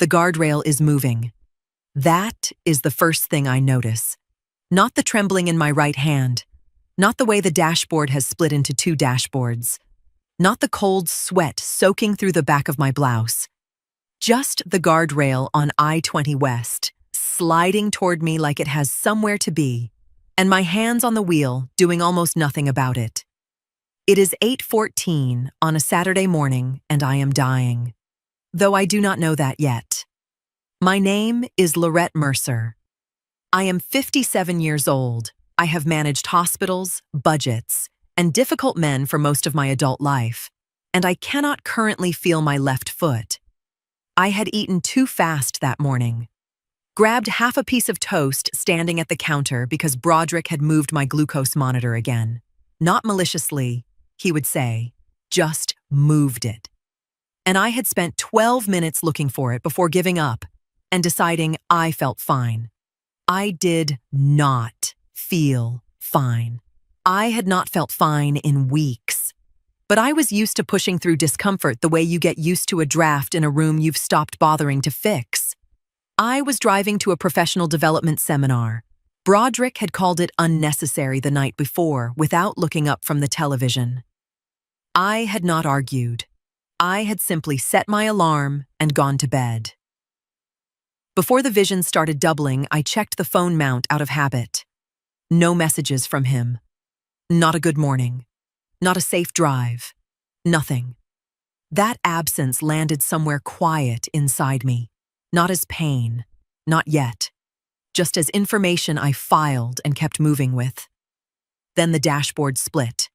The guardrail is moving. That is the first thing I notice. Not the trembling in my right hand. Not the way the dashboard has split into two dashboards. Not the cold sweat soaking through the back of my blouse. Just the guardrail on I-20 West, sliding toward me like it has somewhere to be, and my hands on the wheel doing almost nothing about it. It is 8:14 on a Saturday morning, and I am dying. Though I do not know that yet. My name is Lorette Mercer. I am 57 years old. I have managed hospitals, budgets, and difficult men for most of my adult life, and I cannot currently feel my left foot. I had eaten too fast that morning. Grabbed half a piece of toast standing at the counter because Broderick had moved my glucose monitor again. Not maliciously, he would say, just moved it. And I had spent 12 minutes looking for it before giving up and deciding I felt fine. I did not feel fine. I had not felt fine in weeks. But I was used to pushing through discomfort the way you get used to a draft in a room you've stopped bothering to fix. I was driving to a professional development seminar. Broderick had called it unnecessary the night before without looking up from the television. I had not argued. I had simply set my alarm and gone to bed. Before the vision started doubling, I checked the phone mount out of habit. No messages from him. Not a good morning. Not a safe drive. Nothing. That absence landed somewhere quiet inside me. Not as pain. Not yet. Just as information I filed and kept moving with. Then the dashboard split.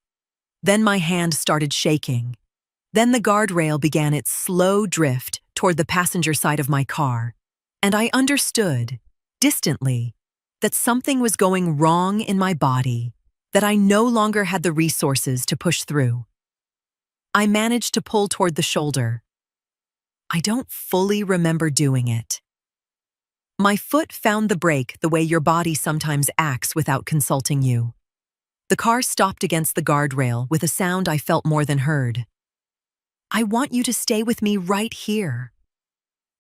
Then my hand started shaking. Then the guardrail began its slow drift toward the passenger side of my car, and I understood, distantly, that something was going wrong in my body, that I no longer had the resources to push through. I managed to pull toward the shoulder. I don't fully remember doing it. My foot found the brake the way your body sometimes acts without consulting you. The car stopped against the guardrail with a sound I felt more than heard. I want you to stay with me right here.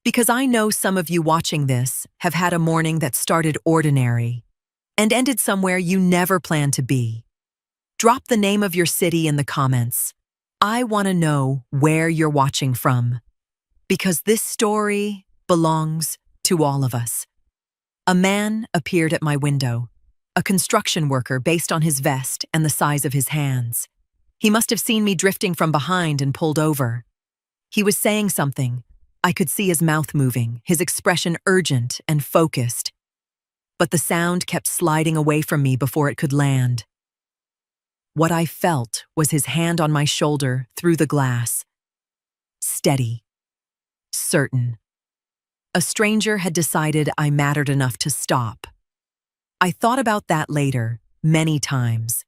Because I know some of you watching this have had a morning that started ordinary and ended somewhere you never planned to be. Drop the name of your city in the comments. I want to know where you're watching from. Because this story belongs to all of us. A man appeared at my window, a construction worker based on his vest and the size of his hands. He must have seen me drifting from behind and pulled over. He was saying something. I could see his mouth moving, his expression urgent and focused. But the sound kept sliding away from me before it could land. What I felt was his hand on my shoulder through the glass. Steady. Certain. A stranger had decided I mattered enough to stop. I thought about that later, many times.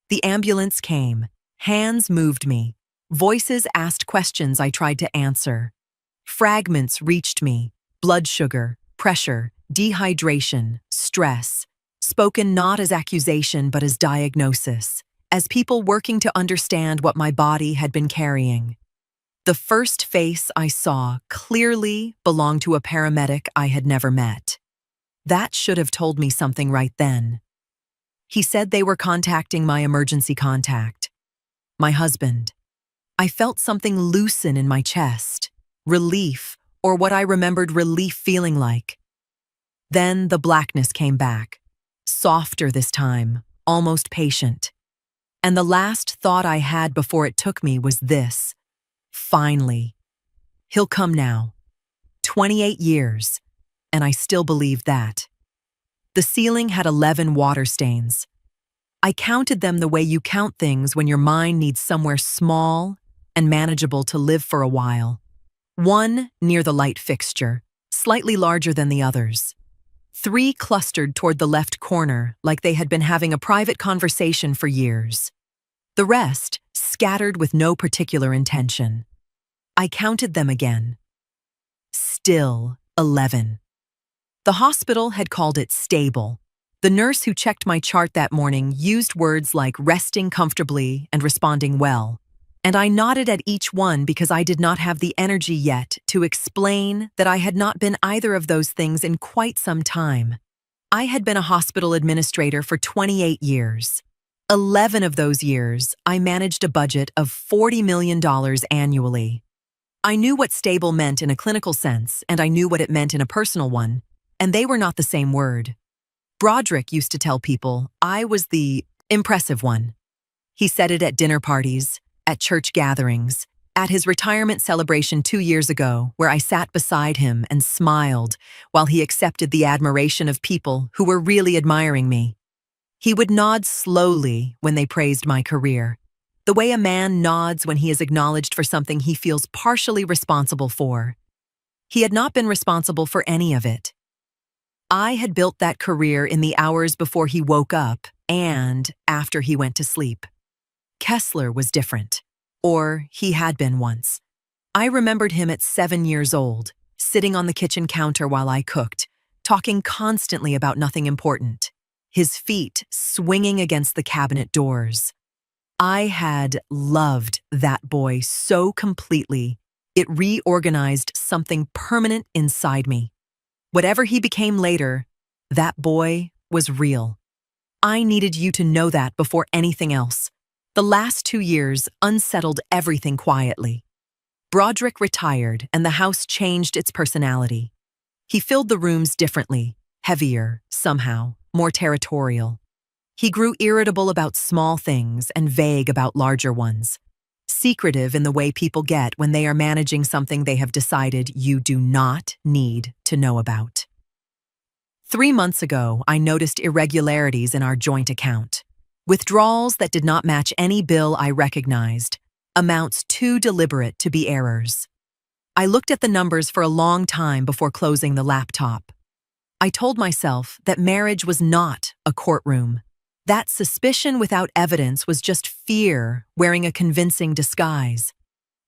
The ambulance came. Hands moved me. Voices asked questions I tried to answer. Fragments reached me. Blood sugar, pressure, dehydration, stress. Spoken not as accusation but as diagnosis. As people working to understand what my body had been carrying. The first face I saw clearly belonged to a paramedic I had never met. That should have told me something right then. He said they were contacting my emergency contact. My husband. I felt something loosen in my chest. Relief, or what I remembered relief feeling like. Then the blackness came back. Softer this time, almost patient. And the last thought I had before it took me was this. Finally. He'll come now. 28 years, and I still believed that. The ceiling had 11 water stains. I counted them the way you count things when your mind needs somewhere small and manageable to live for a while. One near the light fixture, slightly larger than the others. 3 clustered toward the left corner like they had been having a private conversation for years. The rest scattered with no particular intention. I counted them again. Still 11. The hospital had called it stable. The nurse who checked my chart that morning used words like resting comfortably and responding well. And I nodded at each one because I did not have the energy yet to explain that I had not been either of those things in quite some time. I had been a hospital administrator for 28 years. 11 of those years, I managed a budget of $40 million annually. I knew what stable meant in a clinical sense, and I knew what it meant in a personal one, and they were not the same word. Broderick used to tell people I was the impressive one. He said it at dinner parties, at church gatherings, at his retirement celebration 2 years ago, where I sat beside him and smiled while he accepted the admiration of people who were really admiring me. He would nod slowly when they praised my career, the way a man nods when he is acknowledged for something he feels partially responsible for. He had not been responsible for any of it. I had built that career in the hours before he woke up and after he went to sleep. Kessler was different, or he had been once. I remembered him at 7 years old, sitting on the kitchen counter while I cooked, talking constantly about nothing important, his feet swinging against the cabinet doors. I had loved that boy so completely, it reorganized something permanent inside me. Whatever he became later, that boy was real. I needed you to know that before anything else. The last 2 years unsettled everything quietly. Broderick retired and the house changed its personality. He filled the rooms differently, heavier, somehow, more territorial. He grew irritable about small things and vague about larger ones. Secretive in the way people get when they are managing something they have decided you do not need to know about. 3 months ago, I noticed irregularities in our joint account. Withdrawals that did not match any bill I recognized, amounts too deliberate to be errors. I looked at the numbers for a long time before closing the laptop. I told myself that marriage was not a courtroom. That suspicion without evidence was just fear wearing a convincing disguise.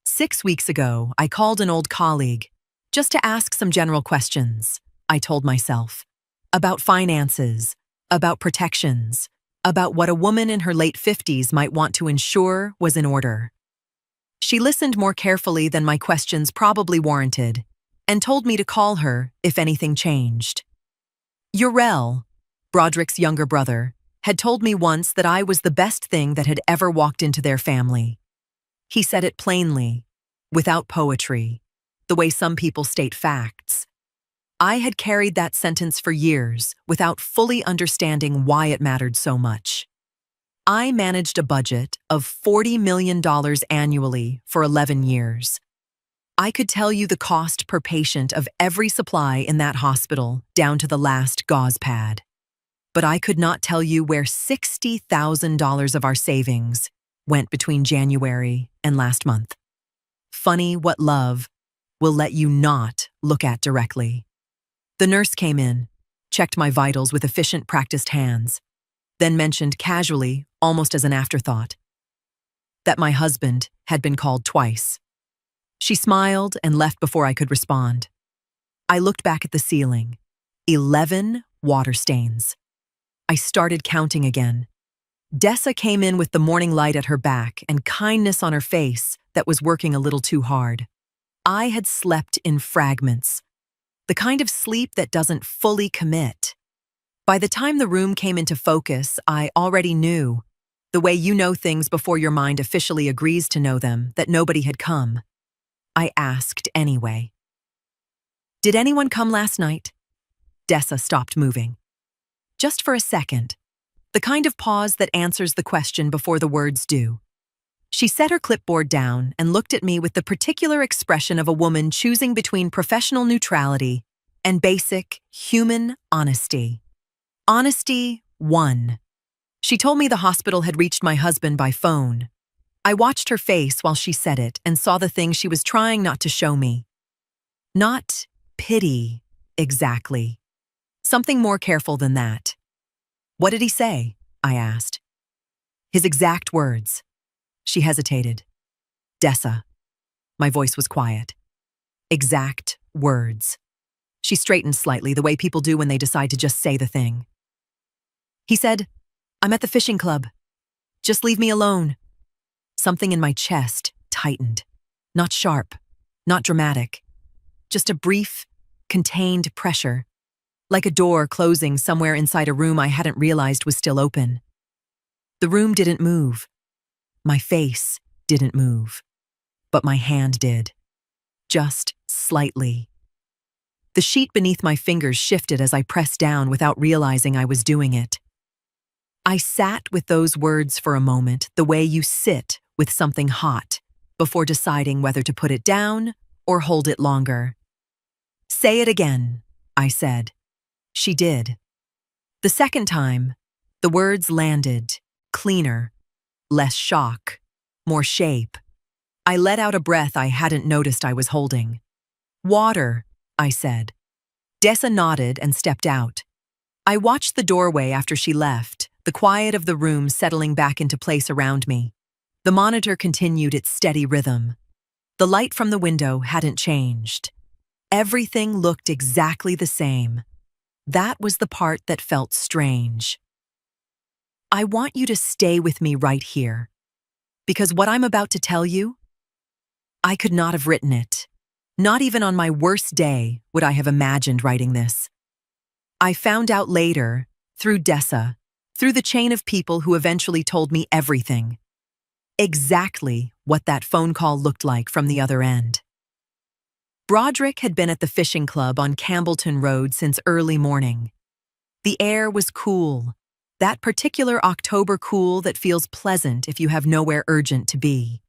6 weeks ago, I called an old colleague, just to ask some general questions, I told myself, about finances, about protections, about what a woman in her late 50s might want to ensure was in order. She listened more carefully than my questions probably warranted, and told me to call her if anything changed. Uriel, Broderick's younger brother, had told me once that I was the best thing that had ever walked into their family. He said it plainly, without poetry, the way some people state facts. I had carried that sentence for years without fully understanding why it mattered so much. I managed a budget of $40 million annually for 11 years. I could tell you the cost per patient of every supply in that hospital down to the last gauze pad. But I could not tell you where $60,000 of our savings went between January and last month. Funny what love will let you not look at directly. The nurse came in, checked my vitals with efficient, practiced hands, then mentioned casually, almost as an afterthought, that my husband had been called twice. She smiled and left before I could respond. I looked back at the ceiling. 11 water stains. I started counting again. Dessa came in with the morning light at her back and kindness on her face that was working a little too hard. I had slept in fragments, the kind of sleep that doesn't fully commit. By the time the room came into focus, I already knew, the way you know things before your mind officially agrees to know them, that nobody had come. I asked anyway. Did anyone come last night? Dessa stopped moving. Just for a second, the kind of pause that answers the question before the words do. She set her clipboard down and looked at me with the particular expression of a woman choosing between professional neutrality and basic human honesty. Honesty won. She told me the hospital had reached my husband by phone. I watched her face while she said it and saw the thing she was trying not to show me. Not pity, exactly. Something more careful than that. What did he say? I asked. His exact words. She hesitated. Dessa. My voice was quiet. Exact words. She straightened slightly, the way people do when they decide to just say the thing. He said, I'm at the fishing club. Just leave me alone. something in my chest tightened. Not sharp, not dramatic, just a brief, contained pressure, like a door closing somewhere inside a room I hadn't realized was still open. The room didn't move. My face didn't move. But my hand did. Just slightly. The sheet beneath my fingers shifted as I pressed down without realizing I was doing it. I sat with those words for a moment, the way you sit with something hot, before deciding whether to put it down or hold it longer. "Say it again," I said. She did. The second time, the words landed, cleaner, less shock, more shape. I let out a breath I hadn't noticed I was holding. "Water," I said. Dessa nodded and stepped out. I watched the doorway after she left, the quiet of the room settling back into place around me. The monitor continued its steady rhythm. The light from the window hadn't changed. Everything looked exactly the same. That was the part that felt strange. I want you to stay with me right here, because what I'm about to tell you, I could not have written it. Not even on my worst day would I have imagined writing this. I found out later, through Dessa, through the chain of people who eventually told me everything. Exactly what that phone call looked like from the other end. Broderick had been at the fishing club on Campbellton Road since early morning. The air was cool, that particular October cool that feels pleasant if you have nowhere urgent to be.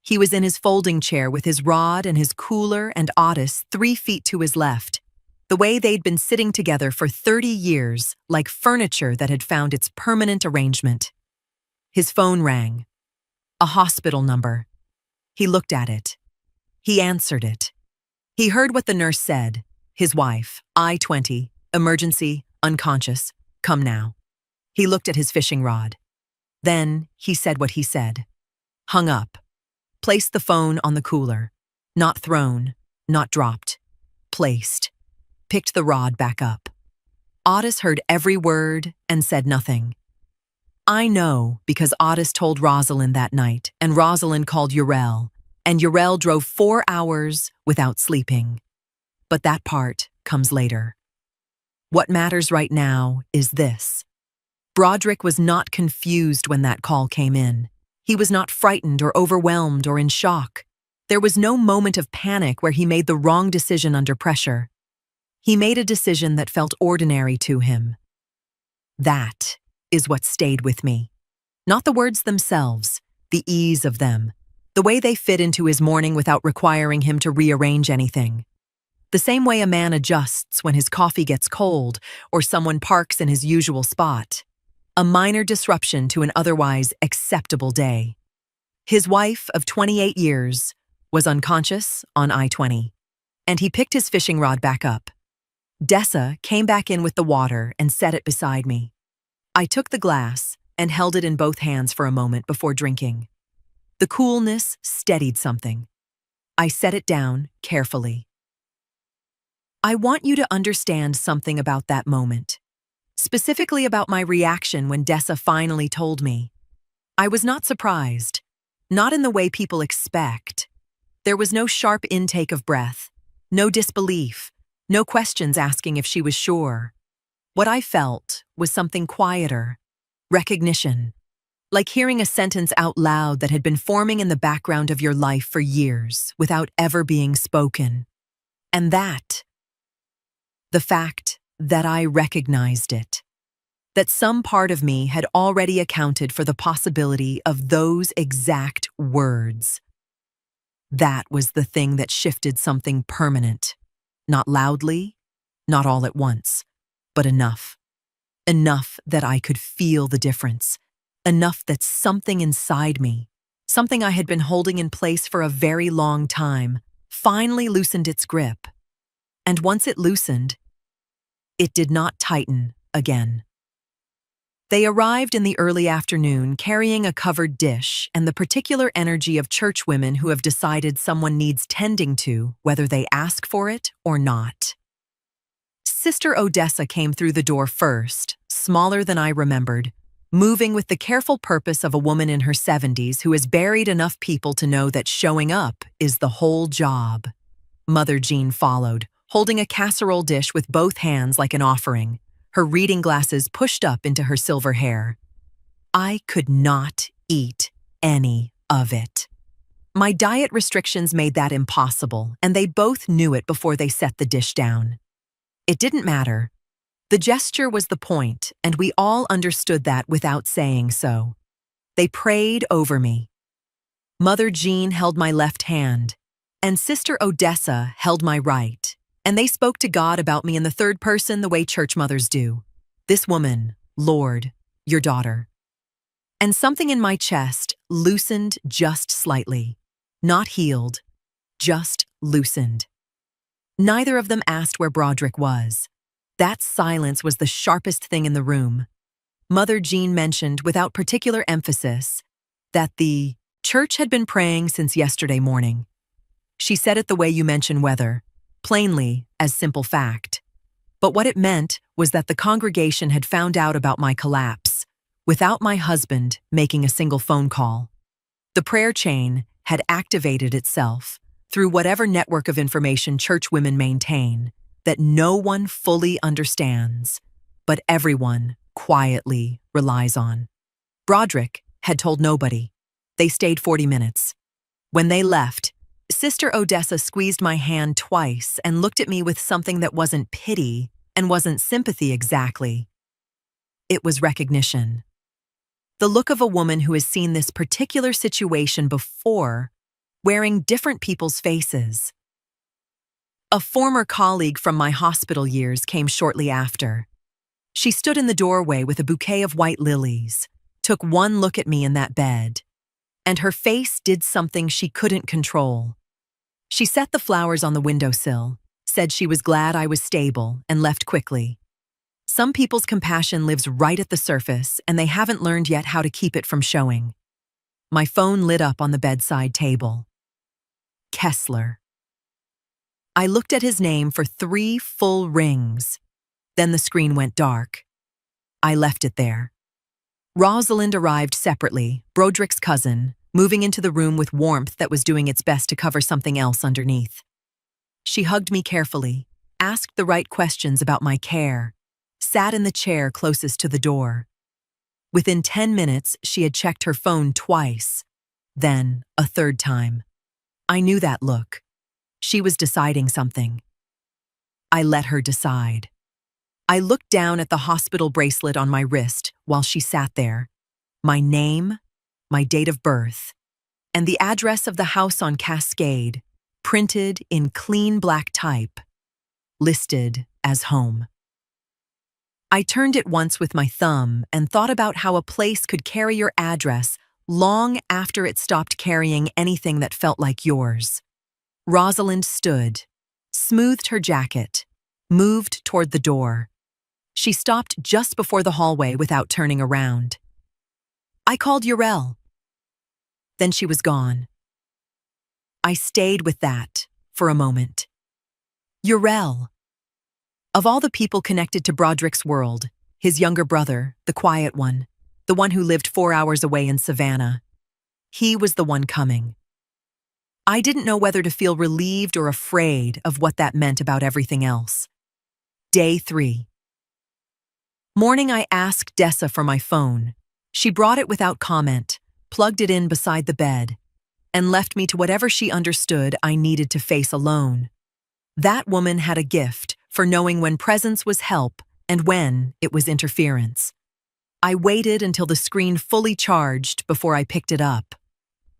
He was in his folding chair with his rod and his cooler and Otis 3 feet to his left, the way they'd been sitting together for 30 years, like furniture that had found its permanent arrangement. His phone rang. A hospital number. He looked at it. He answered it. He heard what the nurse said. His wife, I-20, emergency, unconscious, come now. He looked at his fishing rod. Then he said what he said. Hung up. Placed the phone on the cooler. Not thrown, not dropped. Placed. Picked the rod back up. Otis heard every word and said nothing. I know because Otis told Rosalind that night, and Rosalind called Urel, and Urel drove 4 hours without sleeping. But that part comes later. What matters right now is this. Broderick was not confused when that call came in. He was not frightened or overwhelmed or in shock. There was no moment of panic where he made the wrong decision under pressure. He made a decision that felt ordinary to him. That is what stayed with me. Not the words themselves, the ease of them, the way they fit into his morning without requiring him to rearrange anything. The same way a man adjusts when his coffee gets cold or someone parks in his usual spot. A minor disruption to an otherwise acceptable day. His wife of 28 years was unconscious on I-20, and he picked his fishing rod back up. Dessa came back in with the water and set it beside me. I took the glass and held it in both hands for a moment before drinking. The coolness steadied something. I set it down carefully. I want you to understand something about that moment. Specifically about my reaction when Dessa finally told me. I was not surprised, not in the way people expect. There was no sharp intake of breath, no disbelief, no questions asking if she was sure. What I felt was something quieter, recognition, like hearing a sentence out loud that had been forming in the background of your life for years without ever being spoken. And that, the fact that I recognized it, that some part of me had already accounted for the possibility of those exact words. That was the thing that shifted something permanent, not loudly, not all at once, but enough. Enough that I could feel the difference, enough that something inside me, something I had been holding in place for a very long time, finally loosened its grip. And once it loosened, it did not tighten again. They arrived in the early afternoon carrying a covered dish and the particular energy of churchwomen who have decided someone needs tending to, whether they ask for it or not. Sister Odessa came through the door first, smaller than I remembered, moving with the careful purpose of a woman in her 70s who has buried enough people to know that showing up is the whole job. Mother Jean followed, holding a casserole dish with both hands like an offering, her reading glasses pushed up into her silver hair. I could not eat any of it. My diet restrictions made that impossible, and they both knew it before they set the dish down. It didn't matter. The gesture was the point, and we all understood that without saying so. They prayed over me. Mother Jean held my left hand, and Sister Odessa held my right, and they spoke to God about me in the third person the way church mothers do. This woman, Lord, your daughter. And something in my chest loosened just slightly. Not healed, just loosened. Neither of them asked where Broderick was. That silence was the sharpest thing in the room. Mother Jean mentioned, without particular emphasis, that the church had been praying since yesterday morning. She said it the way you mention weather, plainly, as simple fact. But what it meant was that the congregation had found out about my collapse, without my husband making a single phone call. The prayer chain had activated itself through whatever network of information church women maintain that no one fully understands, but everyone quietly relies on. Broderick had told nobody. They stayed 40 minutes. When they left, Sister Odessa squeezed my hand twice and looked at me with something that wasn't pity and wasn't sympathy exactly. It was recognition. The look of a woman who has seen this particular situation before, wearing different people's faces. A former colleague from my hospital years came shortly after. She stood in the doorway with a bouquet of white lilies, took one look at me in that bed, and her face did something she couldn't control. She set the flowers on the windowsill, said she was glad I was stable, and left quickly. Some people's compassion lives right at the surface, and they haven't learned yet how to keep it from showing. My phone lit up on the bedside table. Kessler. I looked at his name for 3 full rings. Then the screen went dark. I left it there. Rosalind arrived separately, Broderick's cousin, moving into the room with warmth that was doing its best to cover something else underneath. She hugged me carefully, asked the right questions about my care, sat in the chair closest to the door. Within 10 minutes, she had checked her phone twice, then a third time. I knew that look. She was deciding something. I let her decide. I looked down at the hospital bracelet on my wrist while she sat there. My name, my date of birth, and the address of the house on Cascade, printed in clean black type, listed as home. I turned it once with my thumb and thought about how a place could carry your address long after it stopped carrying anything that felt like yours. Rosalind stood, smoothed her jacket, moved toward the door. She stopped just before the hallway without turning around. I called Urel. Then she was gone. I stayed with that for a moment. Urel. Of all the people connected to Broderick's world, his younger brother, the quiet one, the one who lived 4 hours away in Savannah, he was the one coming. I didn't know whether to feel relieved or afraid of what that meant about everything else. Day 3. Morning, I asked Dessa for my phone. She brought it without comment, plugged it in beside the bed, and left me to whatever she understood I needed to face alone. That woman had a gift for knowing when presence was help and when it was interference. I waited until the screen fully charged before I picked it up.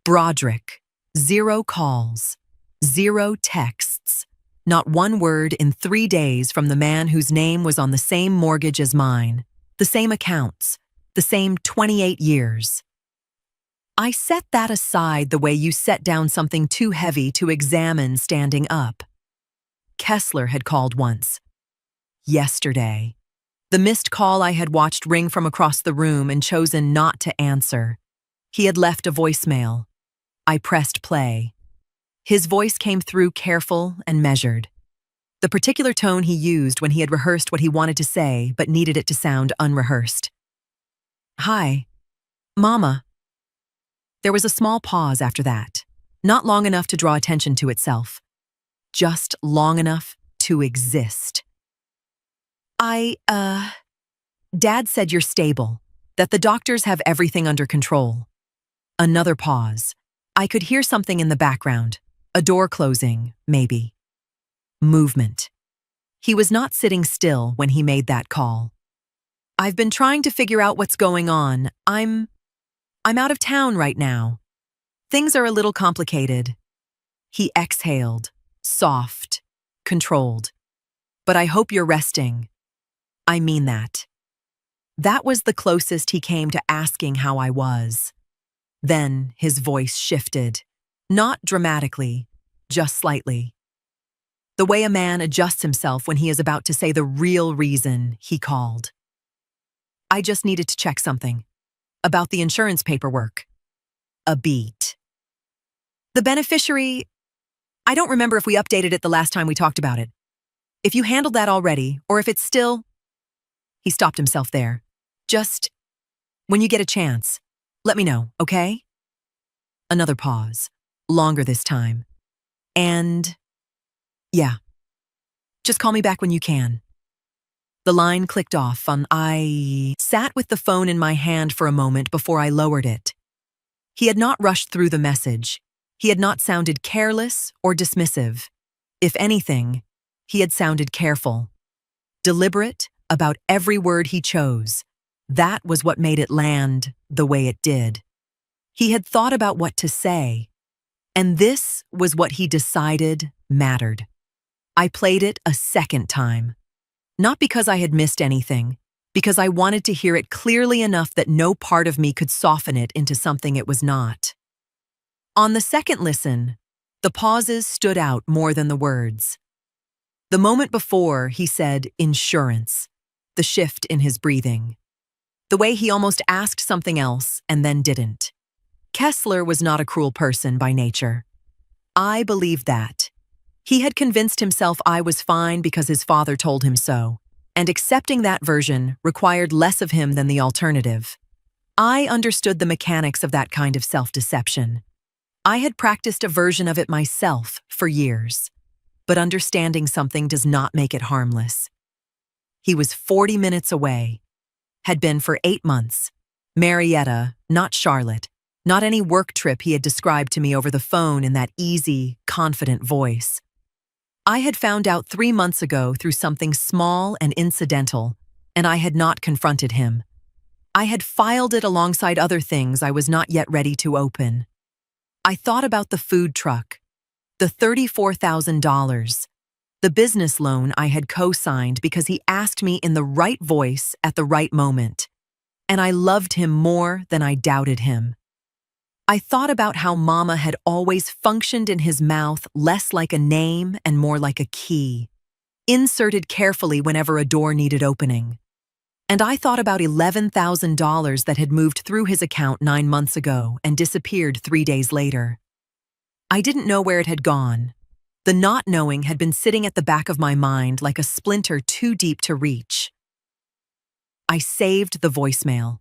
Broderick. 0 calls, 0 texts, not one word in 3 days from the man whose name was on the same mortgage as mine, the same accounts, the same 28 years. I set that aside the way you set down something too heavy to examine standing up. Kessler had called once. Yesterday. The missed call I had watched ring from across the room and chosen not to answer. He had left a voicemail. I pressed play. His voice came through careful and measured. The particular tone he used when he had rehearsed what he wanted to say but needed it to sound unrehearsed. Hi, Mama. There was a small pause after that, not long enough to draw attention to itself, just long enough to exist. Dad said you're stable, that the doctors have everything under control. Another pause. I could hear something in the background, a door closing, maybe. Movement. He was not sitting still when he made that call. I've been trying to figure out what's going on. I'm out of town right now. Things are a little complicated. He exhaled, soft, controlled. But I hope you're resting. I mean that. That was the closest he came to asking how I was. Then his voice shifted, not dramatically, just slightly. The way a man adjusts himself when he is about to say the real reason he called. I just needed to check something. About the insurance paperwork. A beat. The beneficiary, I don't remember if we updated it the last time we talked about it. If you handled that already, or if it's still… He stopped himself there. Just, when you get a chance, let me know, okay? Another pause, longer this time. And, yeah, just call me back when you can. The line clicked off and I sat with the phone in my hand for a moment before I lowered it. He had not rushed through the message. He had not sounded careless or dismissive. If anything, he had sounded careful, deliberate about every word he chose. That was what made it land the way it did. He had thought about what to say, and this was what he decided mattered. I played it a second time. Not because I had missed anything, because I wanted to hear it clearly enough that no part of me could soften it into something it was not. On the second listen, the pauses stood out more than the words. The moment before, he said insurance, the shift in his breathing. The way he almost asked something else and then didn't. Kessler was not a cruel person by nature. I believed that. He had convinced himself I was fine because his father told him so, and accepting that version required less of him than the alternative. I understood the mechanics of that kind of self-deception. I had practiced a version of it myself for years, but understanding something does not make it harmless. He was 40 minutes away, had been for 8 months. Marietta, not Charlotte, not any work trip he had described to me over the phone in that easy, confident voice. I had found out 3 months ago through something small and incidental, and I had not confronted him. I had filed it alongside other things I was not yet ready to open. I thought about the food truck, the $34,000, the business loan I had co-signed because he asked me in the right voice at the right moment, and I loved him more than I doubted him. I thought about how Mama had always functioned in his mouth less like a name and more like a key, inserted carefully whenever a door needed opening. And I thought about $11,000 that had moved through his account 9 months ago and disappeared 3 days later. I didn't know where it had gone. The not knowing had been sitting at the back of my mind like a splinter too deep to reach. I saved the voicemail.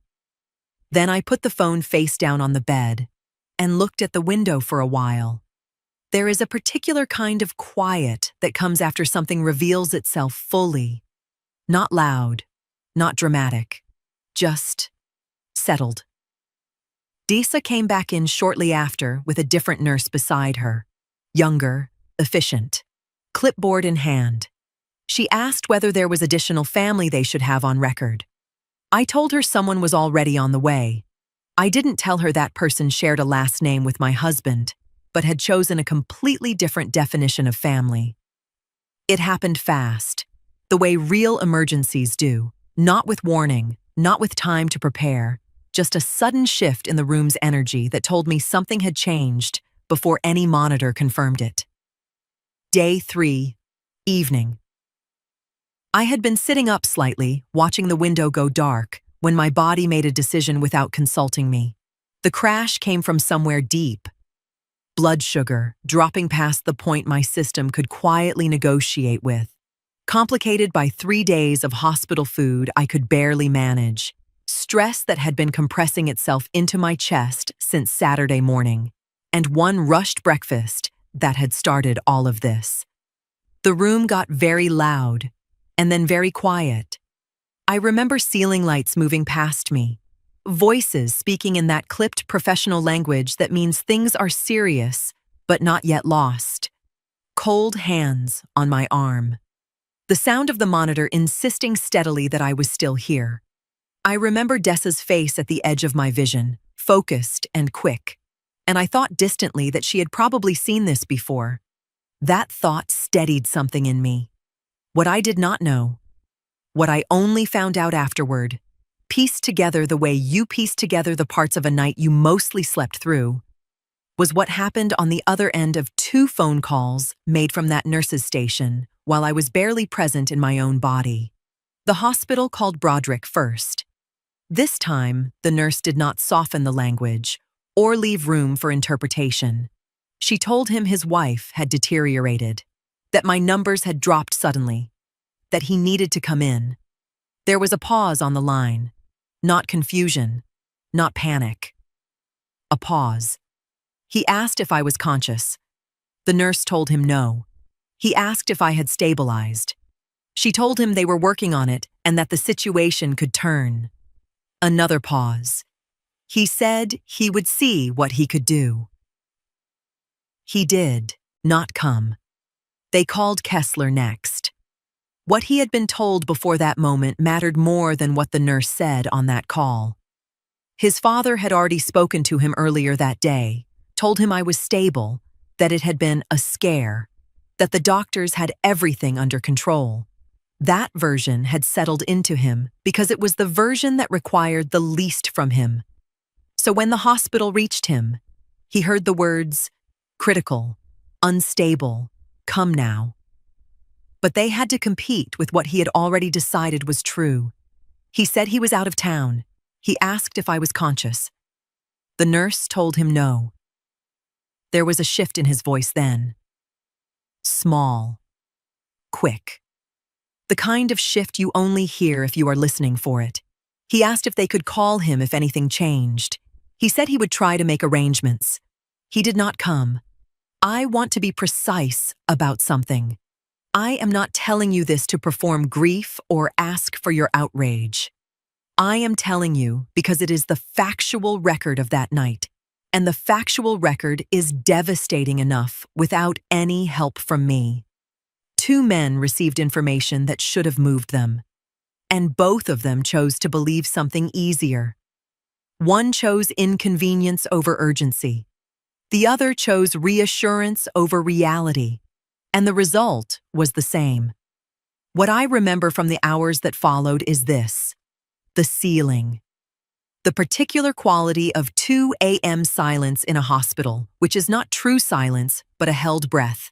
Then I put the phone face down on the bed and looked at the window for a while. There is a particular kind of quiet that comes after something reveals itself fully. Not loud, not dramatic, just settled. Disa came back in shortly after with a different nurse beside her, younger, efficient, clipboard in hand. She asked whether there was additional family they should have on record. I told her someone was already on the way. I didn't tell her that person shared a last name with my husband, but had chosen a completely different definition of family. It happened fast, the way real emergencies do, not with warning, not with time to prepare, just a sudden shift in the room's energy that told me something had changed before any monitor confirmed it. Day 3, evening. I had been sitting up slightly, watching the window go dark, when my body made a decision without consulting me. The crash came from somewhere deep. Blood sugar, dropping past the point my system could quietly negotiate with. Complicated by 3 days of hospital food I could barely manage, stress that had been compressing itself into my chest since Saturday morning, and one rushed breakfast that had started all of this. The room got very loud, and then very quiet. I remember ceiling lights moving past me, voices speaking in that clipped professional language that means things are serious, but not yet lost. Cold hands on my arm. The sound of the monitor insisting steadily that I was still here. I remember Dessa's face at the edge of my vision, focused and quick, and I thought distantly that she had probably seen this before. That thought steadied something in me. What I did not know, what I only found out afterward, pieced together the way you piece together the parts of a night you mostly slept through, was what happened on the other end of 2 phone calls made from that nurse's station while I was barely present in my own body. The hospital called Broderick first. This time, the nurse did not soften the language or leave room for interpretation. She told him his wife had deteriorated, that my numbers had dropped suddenly, that he needed to come in. There was a pause on the line, not confusion, not panic. A pause. He asked if I was conscious. The nurse told him no. He asked if I had stabilized. She told him they were working on it and that the situation could turn. Another pause. He said he would see what he could do. He did not come. They called Kessler next. What he had been told before that moment mattered more than what the nurse said on that call. His father had already spoken to him earlier that day, told him I was stable, that it had been a scare, that the doctors had everything under control. That version had settled into him because it was the version that required the least from him. So when the hospital reached him, he heard the words, critical, unstable, come now. But they had to compete with what he had already decided was true. He said he was out of town. He asked if I was conscious. The nurse told him no. There was a shift in his voice then. Small. Quick. The kind of shift you only hear if you are listening for it. He asked if they could call him if anything changed. He said he would try to make arrangements. He did not come. I want to be precise about something. I am not telling you this to perform grief or ask for your outrage. I am telling you because it is the factual record of that night, and the factual record is devastating enough without any help from me. 2 men received information that should have moved them, and both of them chose to believe something easier. One chose inconvenience over urgency. The other chose reassurance over reality, and the result was the same. What I remember from the hours that followed is this: the ceiling. The particular quality of 2 a.m. silence in a hospital, which is not true silence, but a held breath.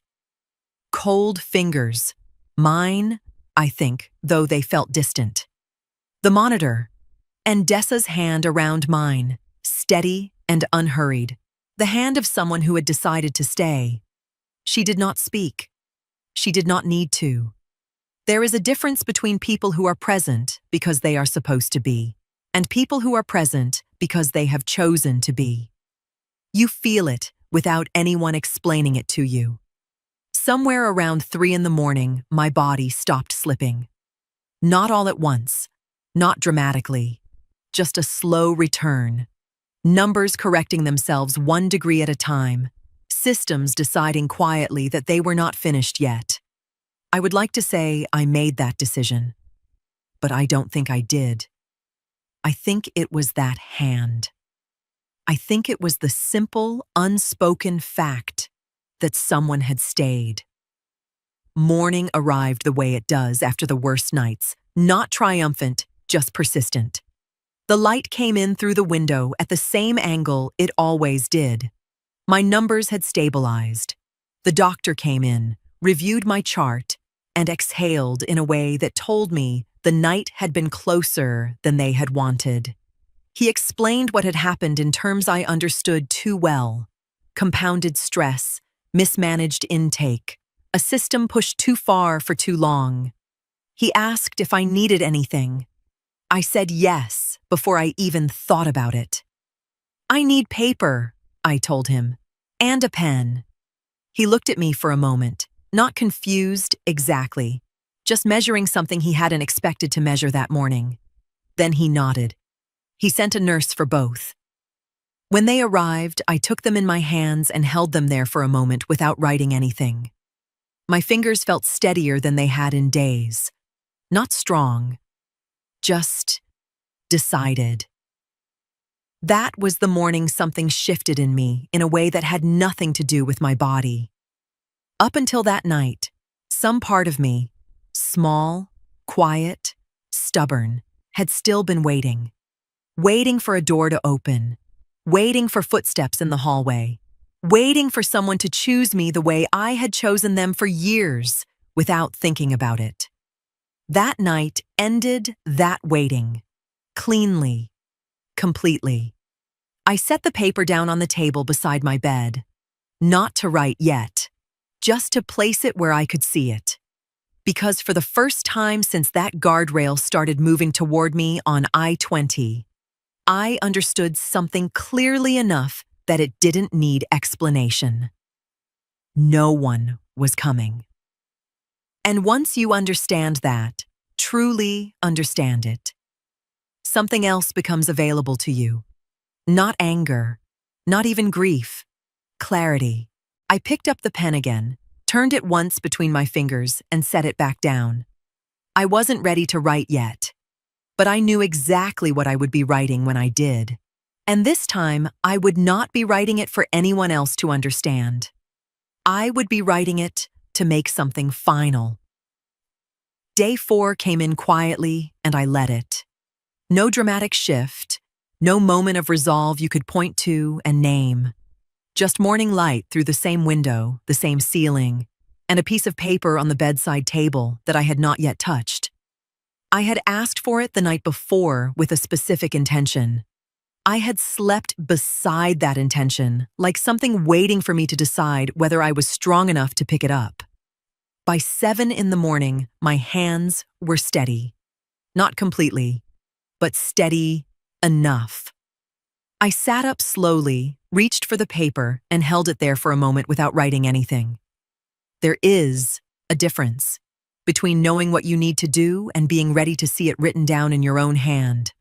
Cold fingers. Mine, I think, though they felt distant. The monitor, and Dessa's hand around mine, steady and unhurried. The hand of someone who had decided to stay. She did not speak. She did not need to. There is a difference between people who are present because they are supposed to be, and people who are present because they have chosen to be. You feel it without anyone explaining it to you. Somewhere around 3 a.m, my body stopped slipping. Not all at once, not dramatically, just a slow return. Numbers correcting themselves 1 degree at a time, systems deciding quietly that they were not finished yet. I would like to say I made that decision, but I don't think I did. I think it was that hand. I think it was the simple, unspoken fact that someone had stayed. Morning arrived the way it does after the worst nights, not triumphant, just persistent. The light came in through the window at the same angle it always did. My numbers had stabilized. The doctor came in, reviewed my chart, and exhaled in a way that told me the night had been closer than they had wanted. He explained what had happened in terms I understood too well. Compounded stress, mismanaged intake, a system pushed too far for too long. He asked if I needed anything. I said yes, before I even thought about it. "I need paper," I told him, "and a pen." He looked at me for a moment, not confused exactly, just measuring something he hadn't expected to measure that morning. Then he nodded. He sent a nurse for both. When they arrived, I took them in my hands and held them there for a moment without writing anything. My fingers felt steadier than they had in days. Not strong, just decided. That was the morning something shifted in me in a way that had nothing to do with my body. Up until that night, some part of me, small, quiet, stubborn, had still been waiting. Waiting for a door to open. Waiting for footsteps in the hallway. Waiting for someone to choose me the way I had chosen them for years without thinking about it. That night ended that waiting. Cleanly. Completely. I set the paper down on the table beside my bed. Not to write yet. Just to place it where I could see it. Because for the first time since that guardrail started moving toward me on I-20, I understood something clearly enough that it didn't need explanation. No one was coming. And once you understand that, truly understand it, something else becomes available to you. Not anger, not even grief, clarity. I picked up the pen again, turned it once between my fingers, and set it back down. I wasn't ready to write yet, but I knew exactly what I would be writing when I did. And this time, I would not be writing it for anyone else to understand. I would be writing it to make something final. Day 4 came in quietly, and I let it. No dramatic shift, no moment of resolve you could point to and name. Just morning light through the same window, the same ceiling, and a piece of paper on the bedside table that I had not yet touched. I had asked for it the night before with a specific intention. I had slept beside that intention, like something waiting for me to decide whether I was strong enough to pick it up. By 7 in the morning, my hands were steady. Not completely, but steady enough. I sat up slowly, reached for the paper, and held it there for a moment without writing anything. There is a difference between knowing what you need to do and being ready to see it written down in your own hand.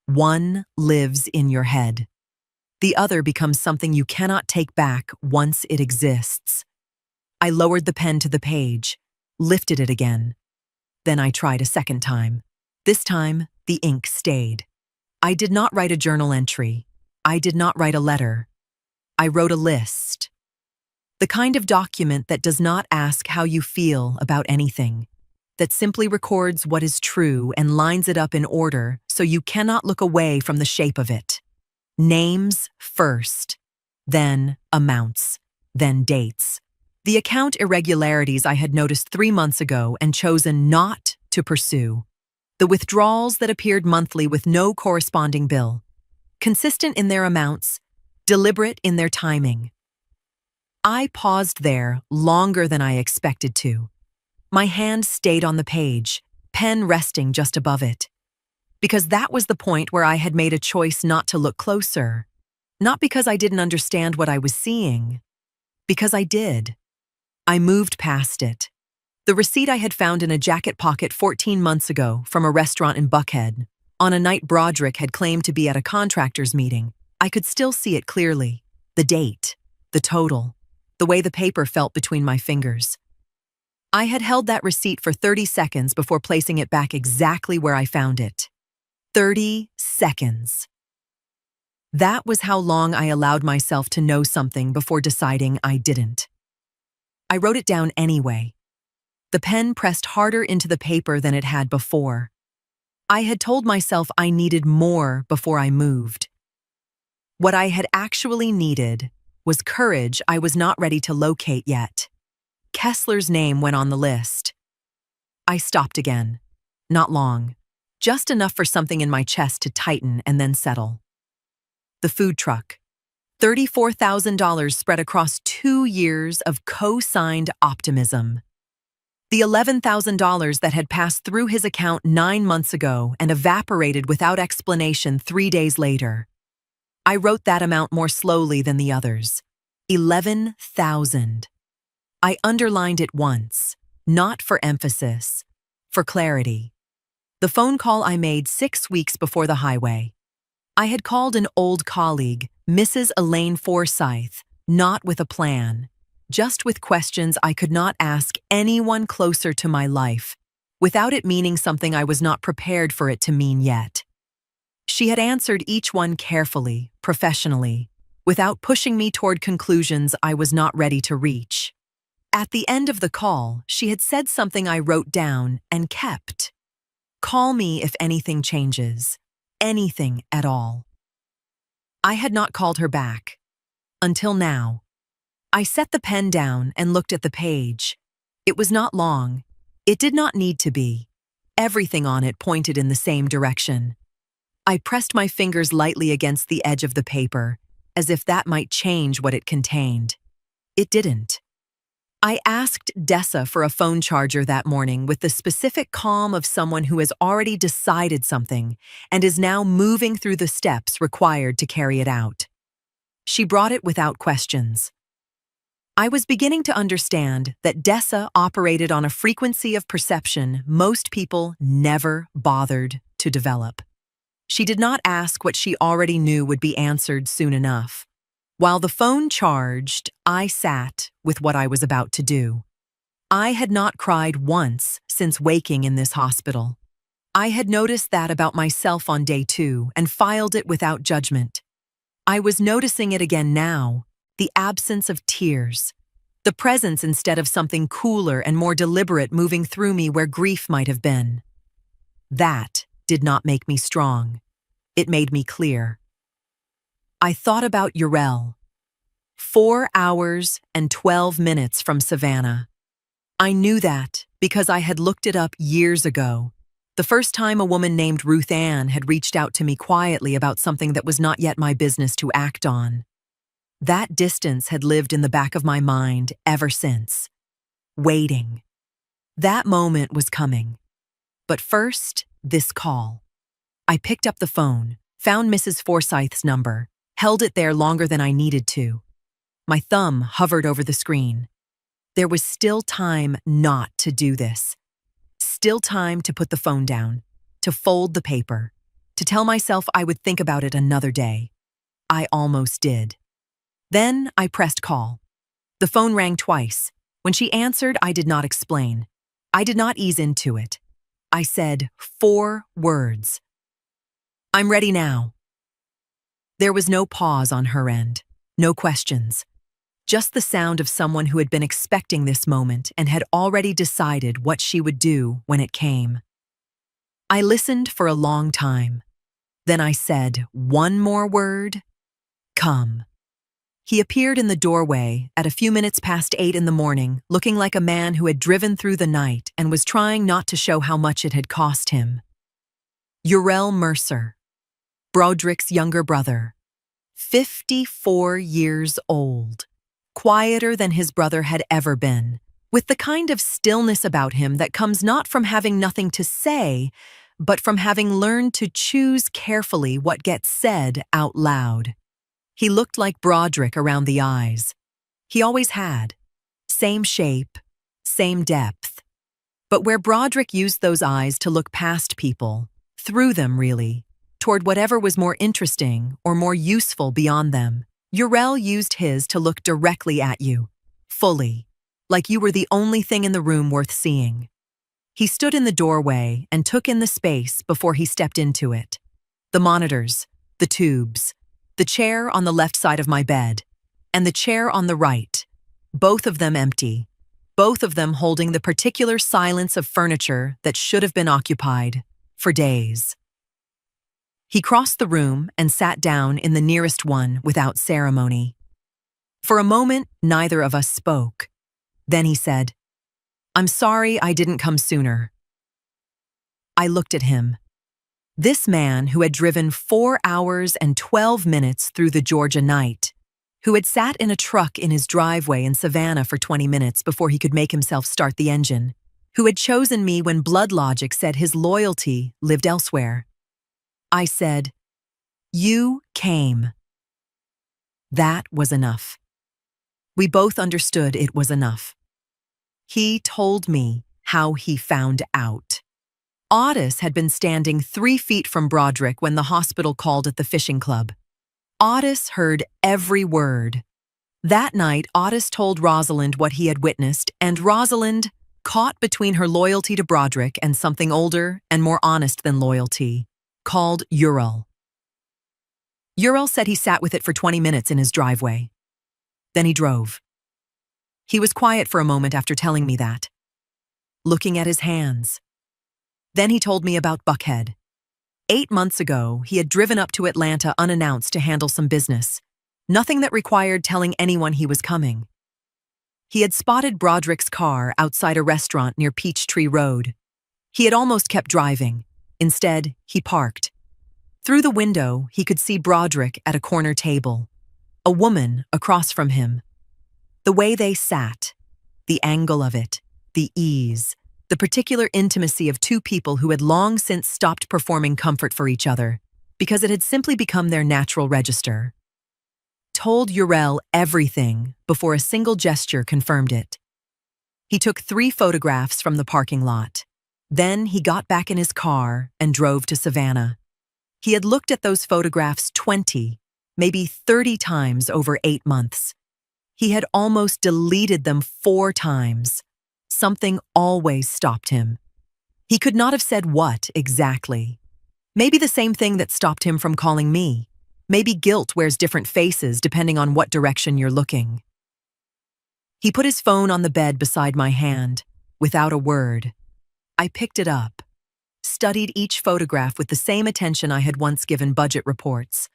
One lives in your head. The other becomes something you cannot take back once it exists. I lowered the pen to the page, lifted it again. Then I tried a second time. This time, the ink stayed. I did not write a journal entry. I did not write a letter. I wrote a list. The kind of document that does not ask how you feel about anything, that simply records what is true and lines it up in order so you cannot look away from the shape of it. Names first, then amounts, then dates. The account irregularities I had noticed 3 months ago and chosen not to pursue. The withdrawals that appeared monthly with no corresponding bill. Consistent in their amounts, deliberate in their timing. I paused there longer than I expected to. My hand stayed on the page, pen resting just above it. Because that was the point where I had made a choice not to look closer. Not because I didn't understand what I was seeing. Because I did. I moved past it. The receipt I had found in a jacket pocket 14 months ago from a restaurant in Buckhead, on a night Broderick had claimed to be at a contractors meeting, I could still see it clearly. The date, the total, the way the paper felt between my fingers. I had held that receipt for 30 seconds before placing it back exactly where I found it. 30 seconds. That was how long I allowed myself to know something before deciding I didn't. I wrote it down anyway. The pen pressed harder into the paper than it had before. I had told myself I needed more before I moved. What I had actually needed was courage I was not ready to locate yet. Kessler's name went on the list. I stopped again. Not long. Just enough for something in my chest to tighten and then settle. The food truck. $34,000 spread across 2 years of co-signed optimism. The $11,000 that had passed through his account 9 months ago and evaporated without explanation 3 days later. I wrote that amount more slowly than the others. 11,000. I underlined it once, not for emphasis, for clarity. The phone call I made 6 weeks before the highway. I had called an old colleague, Mrs. Elaine Forsyth, not with a plan, just with questions I could not ask anyone closer to my life, without it meaning something I was not prepared for it to mean yet. She had answered each one carefully, professionally, without pushing me toward conclusions I was not ready to reach. At the end of the call, she had said something I wrote down and kept. Call me if anything changes. Anything at all. I had not called her back. Until now. I set the pen down and looked at the page. It was not long. It did not need to be. Everything on it pointed in the same direction. I pressed my fingers lightly against the edge of the paper, as if that might change what it contained. It didn't. I asked Dessa for a phone charger that morning with the specific calm of someone who has already decided something and is now moving through the steps required to carry it out. She brought it without questions. I was beginning to understand that Dessa operated on a frequency of perception most people never bothered to develop. She did not ask what she already knew would be answered soon enough. While the phone charged, I sat with what I was about to do. I had not cried once since waking in this hospital. I had noticed that about myself on day 2 and filed it without judgment. I was noticing it again now, the absence of tears, the presence instead of something cooler and more deliberate moving through me where grief might have been. That did not make me strong. It made me clear. I thought about Urel. 4 hours and 12 minutes from Savannah. I knew that because I had looked it up years ago, the first time a woman named Ruth Ann had reached out to me quietly about something that was not yet my business to act on. That distance had lived in the back of my mind ever since. Waiting. That moment was coming. But first, this call. I picked up the phone, found Mrs. Forsyth's number, held it there longer than I needed to. My thumb hovered over the screen. There was still time not to do this. Still time to put the phone down, to fold the paper, to tell myself I would think about it another day. I almost did. Then I pressed call. The phone rang twice. When she answered, I did not explain. I did not ease into it. I said 4 words. I'm ready now. There was no pause on her end, no questions. Just the sound of someone who had been expecting this moment and had already decided what she would do when it came. I listened for a long time. Then I said one more word. Come. He appeared in the doorway at a few minutes past 8 in the morning, looking like a man who had driven through the night and was trying not to show how much it had cost him. Urel Mercer, Broderick's younger brother, 54 years old, quieter than his brother had ever been, with the kind of stillness about him that comes not from having nothing to say, but from having learned to choose carefully what gets said out loud. He looked like Broderick around the eyes. He always had. Same shape, same depth. But where Broderick used those eyes to look past people, through them really, toward whatever was more interesting or more useful beyond them, Urel used his to look directly at you, fully, like you were the only thing in the room worth seeing. He stood in the doorway and took in the space before he stepped into it. The monitors, the tubes, the chair on the left side of my bed, and the chair on the right, both of them empty, both of them holding the particular silence of furniture that should have been occupied for days. He crossed the room and sat down in the nearest one without ceremony. For a moment, neither of us spoke. Then he said, "I'm sorry I didn't come sooner." I looked at him. This man who had driven 4 hours and 12 minutes through the Georgia night, who had sat in a truck in his driveway in Savannah for 20 minutes before he could make himself start the engine, who had chosen me when blood logic said his loyalty lived elsewhere. I said, "You came." That was enough. We both understood it was enough. He told me how he found out. Otis had been standing 3 feet from Broderick when the hospital called at the fishing club. Otis heard every word. That night, Otis told Rosalind what he had witnessed, and Rosalind, caught between her loyalty to Broderick and something older and more honest than loyalty, called Ural. Ural said he sat with it for 20 minutes in his driveway. Then he drove. He was quiet for a moment after telling me that, looking at his hands. Then he told me about Buckhead. 8 months ago, he had driven up to Atlanta unannounced to handle some business. Nothing that required telling anyone he was coming. He had spotted Broderick's car outside a restaurant near Peachtree Road. He had almost kept driving. Instead, he parked. Through the window, he could see Broderick at a corner table, a woman across from him. The way they sat, the angle of it, the ease, the particular intimacy of two people who had long since stopped performing comfort for each other because it had simply become their natural register. Told Ural everything before a single gesture confirmed it. He took 3 photographs from the parking lot. Then he got back in his car and drove to Savannah. He had looked at those photographs 20, maybe 30 times over 8 months. He had almost deleted them 4 times. Something always stopped him. He could not have said what exactly. Maybe the same thing that stopped him from calling me. Maybe guilt wears different faces depending on what direction you're looking. He put his phone on the bed beside my hand, without a word. I picked it up, studied each photograph with the same attention I had once given budget reports.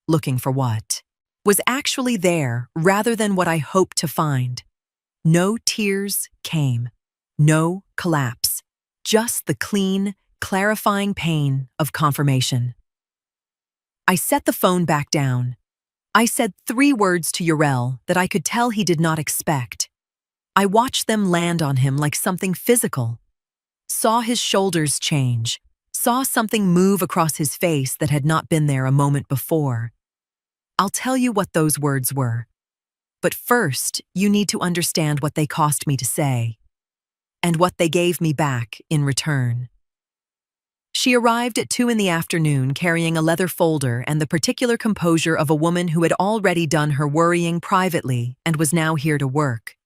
Looking for what was actually there rather than what I hoped to find. No tears came, no collapse, just the clean, clarifying pain of confirmation. I set the phone back down. I said 3 words to Ural that I could tell he did not expect. I watched them land on him like something physical. Saw his shoulders change, saw something move across his face that had not been there a moment before. I'll tell you what those words were. But first, you need to understand what they cost me to say, and what they gave me back in return. She arrived at 2 in the afternoon carrying a leather folder and the particular composure of a woman who had already done her worrying privately and was now here to work.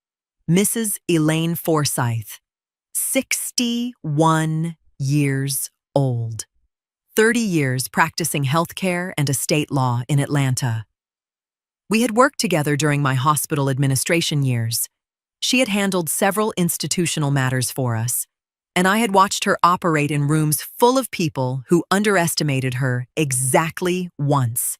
Mrs. Elaine Forsyth, 61 years old, 30 years practicing healthcare and estate law in Atlanta. We had worked together during my hospital administration years. She had handled several institutional matters for us, and I had watched her operate in rooms full of people who underestimated her exactly once.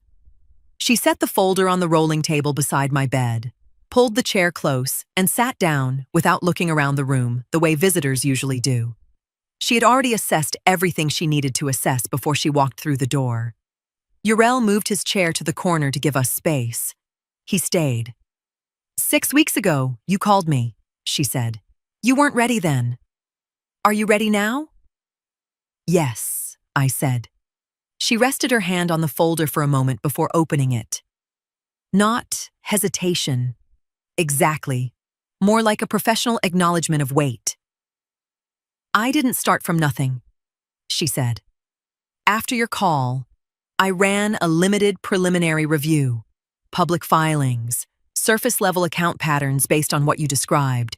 She set the folder on the rolling table beside my bed, pulled the chair close, and sat down without looking around the room the way visitors usually do. She had already assessed everything she needed to assess before she walked through the door. Ural moved his chair to the corner to give us space. He stayed. 6 weeks ago, you called me, she said. You weren't ready then. Are you ready now? Yes, I said. She rested her hand on the folder for a moment before opening it. Not hesitation. Exactly. More like a professional acknowledgement of weight. I didn't start from nothing, she said. After your call, I ran a limited preliminary review, public filings, surface-level account patterns based on what you described.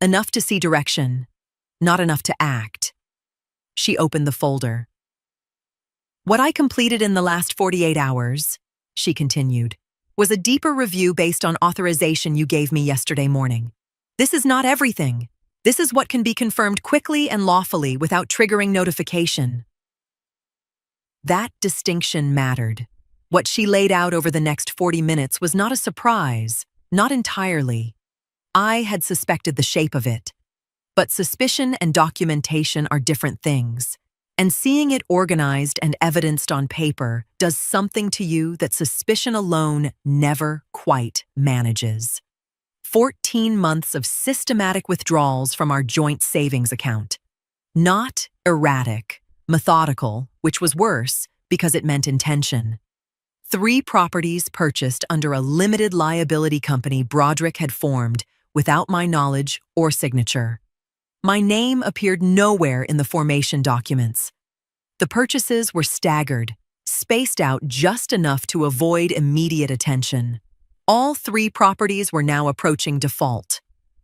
Enough to see direction, not enough to act. She opened the folder. What I completed in the last 48 hours, she continued, was a deeper review based on authorization you gave me yesterday morning. This is not everything. This is what can be confirmed quickly and lawfully without triggering notification. That distinction mattered. What she laid out over the next 40 minutes was not a surprise, not entirely. I had suspected the shape of it. But suspicion and documentation are different things, and seeing it organized and evidenced on paper does something to you that suspicion alone never quite manages. 14 months of systematic withdrawals from our joint savings account. Not erratic, methodical, which was worse because it meant intention. 3 properties purchased under a limited liability company Broderick had formed without my knowledge or signature. My name appeared nowhere in the formation documents. The purchases were staggered, spaced out just enough to avoid immediate attention. All 3 properties were now approaching default.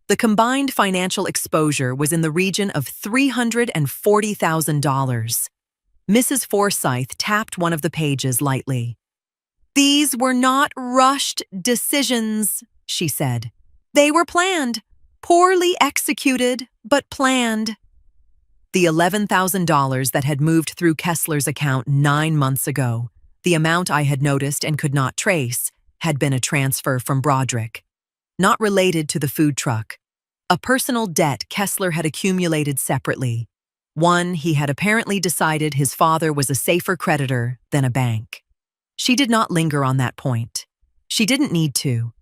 The combined financial exposure was in the region of $340,000. Mrs. Forsythe tapped one of the pages lightly. "These were not rushed decisions," she said. "They were planned, poorly executed, but planned." The $11,000 that had moved through Kessler's account 9 months ago, the amount I had noticed and could not trace, had been a transfer from Broderick. Not related to the food truck. A personal debt Kessler had accumulated separately. One he had apparently decided his father was a safer creditor than a bank. She did not linger on that point. She didn't need to.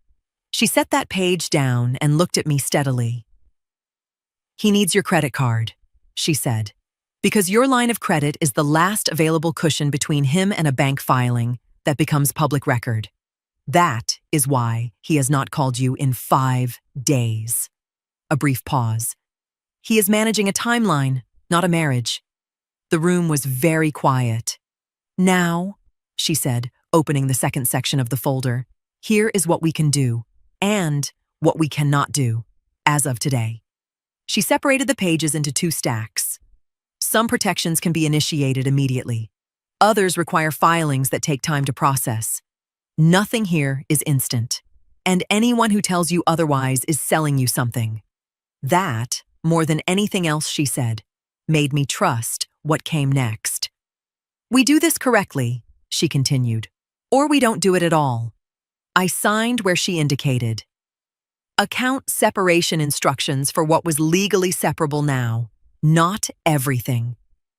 She set that page down and looked at me steadily. "He needs your credit card," she said, "because your line of credit is the last available cushion between him and a bank filing that becomes public record. That is why he has not called you in 5 days. A brief pause. "He is managing a timeline, not a marriage." The room was very quiet. "Now," she said, opening the second section of the folder, "here is what we can do, and what we cannot do, as of today." She separated the pages into 2 stacks. Some protections can be initiated immediately. Others require filings that take time to process. Nothing here is instant, and anyone who tells you otherwise is selling you something. That, more than anything else she said, made me trust what came next. "We do this correctly," she continued, "or we don't do it at all." I signed where she indicated. Account separation instructions for what was legally separable now. Not everything.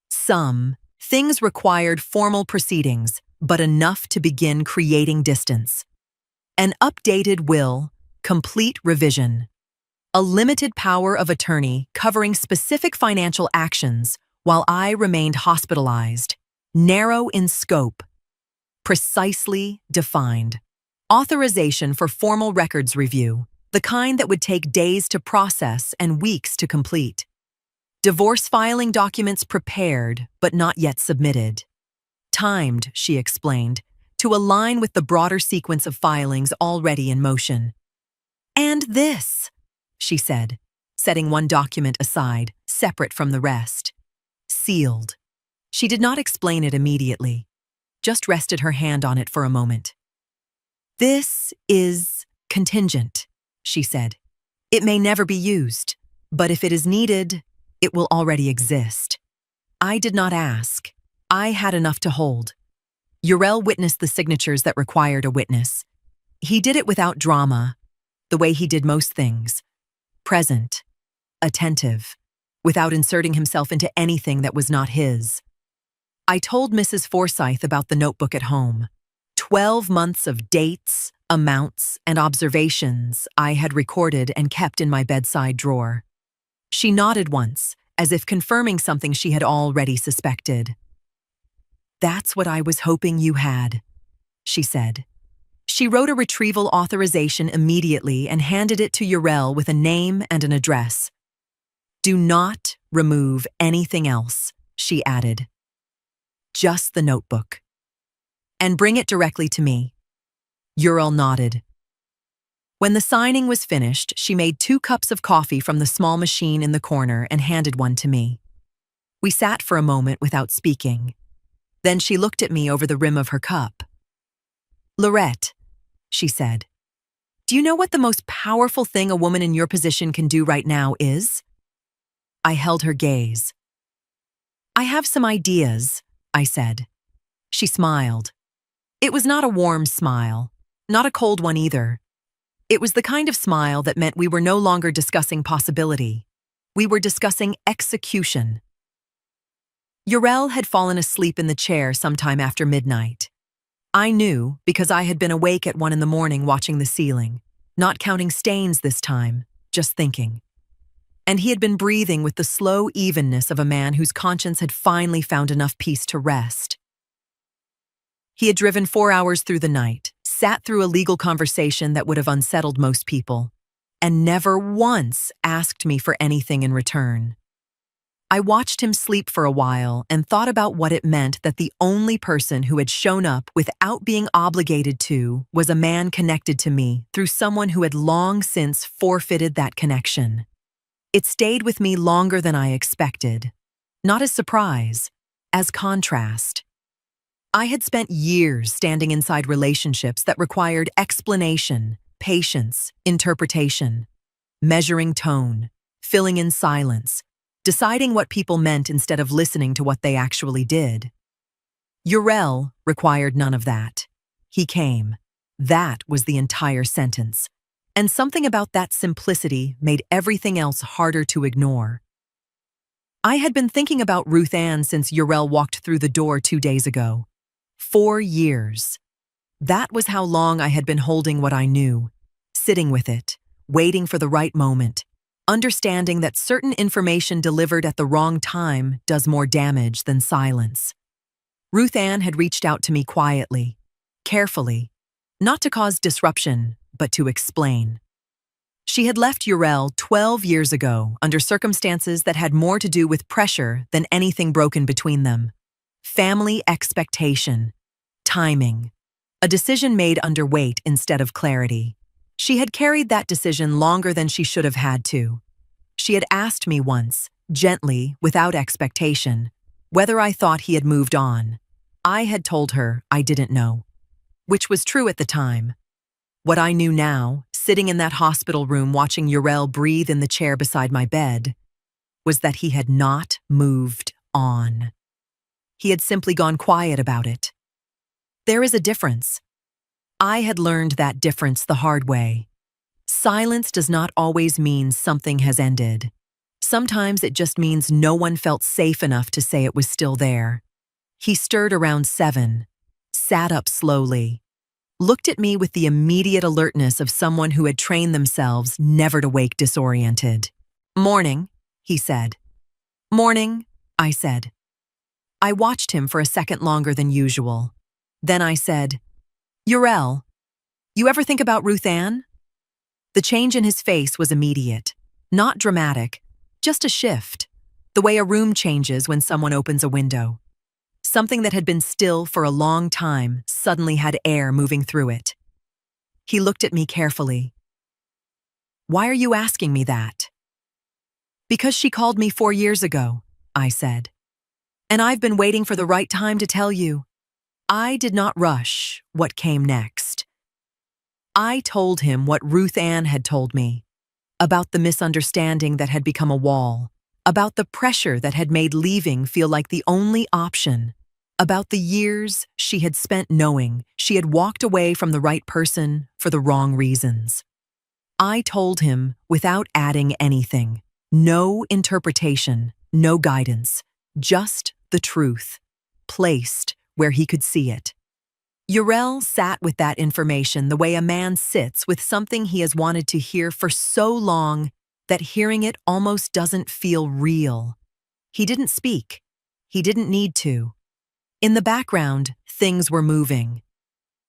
Some things required formal proceedings, but enough to begin creating distance. An updated will, complete revision. A limited power of attorney covering specific financial actions while I remained hospitalized. Narrow in scope. Precisely defined. Authorization for formal records review, the kind that would take days to process and weeks to complete. Divorce filing documents prepared, but not yet submitted. Timed, she explained, to align with the broader sequence of filings already in motion. "And this," she said, setting one document aside, separate from the rest. Sealed. She did not explain it immediately, just rested her hand on it for a moment. "This is contingent," she said. "It may never be used, but if it is needed, it will already exist." I did not ask. I had enough to hold. Urel witnessed the signatures that required a witness. He did it without drama, the way he did most things. Present, attentive, without inserting himself into anything that was not his. I told Mrs. Forsythe about the notebook at home. 12 months of dates, amounts, and observations I had recorded and kept in my bedside drawer. She nodded once, as if confirming something she had already suspected. "That's what I was hoping you had," she said. She wrote a retrieval authorization immediately and handed it to Urel with a name and an address. "Do not remove anything else," she added. "Just the notebook. And bring it directly to me." Urel nodded. When the signing was finished, she made 2 cups of coffee from the small machine in the corner and handed one to me. We sat for a moment without speaking. Then she looked at me over the rim of her cup. "Lorette," she said, "do you know what the most powerful thing a woman in your position can do right now is?" I held her gaze. "I have some ideas," I said. She smiled. It was not a warm smile, not a cold one either. It was the kind of smile that meant we were no longer discussing possibility. We were discussing execution. Urel had fallen asleep in the chair sometime after midnight. I knew because I had been awake at 1 in the morning watching the ceiling. not counting stains this time, just thinking. And he had been breathing with the slow evenness of a man whose conscience had finally found enough peace to rest. He had driven 4 hours through the night, sat through a legal conversation that would have unsettled most people, and never once asked me for anything in return. I watched him sleep for a while and thought about what it meant that the only person who had shown up without being obligated to was a man connected to me through someone who had long since forfeited that connection. It stayed with me longer than I expected, not as surprise, as contrast. I had spent years standing inside relationships that required explanation, patience, interpretation, measuring tone, filling in silence, deciding what people meant instead of listening to what they actually did. Uriel required none of that. He came. That was the entire sentence. And something about that simplicity made everything else harder to ignore. I had been thinking about Ruth Ann since Uriel walked through the door 2 days ago. 4 years. That was how long I had been holding what I knew, sitting with it, waiting for the right moment, understanding that certain information delivered at the wrong time does more damage than silence. Ruth Ann had reached out to me quietly, carefully, not to cause disruption, but to explain. She had left Uriel 12 years ago under circumstances that had more to do with pressure than anything broken between them. Family expectation, timing, a decision made under weight instead of clarity. She had carried that decision longer than she should have had to. She had asked me once, gently, without expectation, whether I thought he had moved on. I had told her I didn't know, which was true at the time. What I knew now, sitting in that hospital room watching Uriel breathe in the chair beside my bed, was that he had not moved on. He had simply gone quiet about it. There is a difference. I had learned that difference the hard way. Silence does not always mean something has ended. Sometimes it just means no one felt safe enough to say it was still there. He stirred around 7, sat up slowly, looked at me with the immediate alertness of someone who had trained themselves never to wake disoriented. "Morning," he said. "Morning," I said. I watched him for a second longer than usual. Then I said, "Uriel, you ever think about Ruth Ann?" The change in his face was immediate, not dramatic, just a shift, the way a room changes when someone opens a window. Something that had been still for a long time suddenly had air moving through it. He looked at me carefully. "Why are you asking me that?" "Because she called me 4 years ago," I said. "And I've been waiting for the right time to tell you." I did not rush what came next. I told him what Ruth Ann had told me, about the misunderstanding that had become a wall, about the pressure that had made leaving feel like the only option, about the years she had spent knowing she had walked away from the right person for the wrong reasons. I told him without adding anything, no interpretation, no guidance, just the truth, placed where he could see it. Uriel sat with that information the way a man sits with something he has wanted to hear for so long that hearing it almost doesn't feel real. He didn't speak. He didn't need to. In the background, things were moving.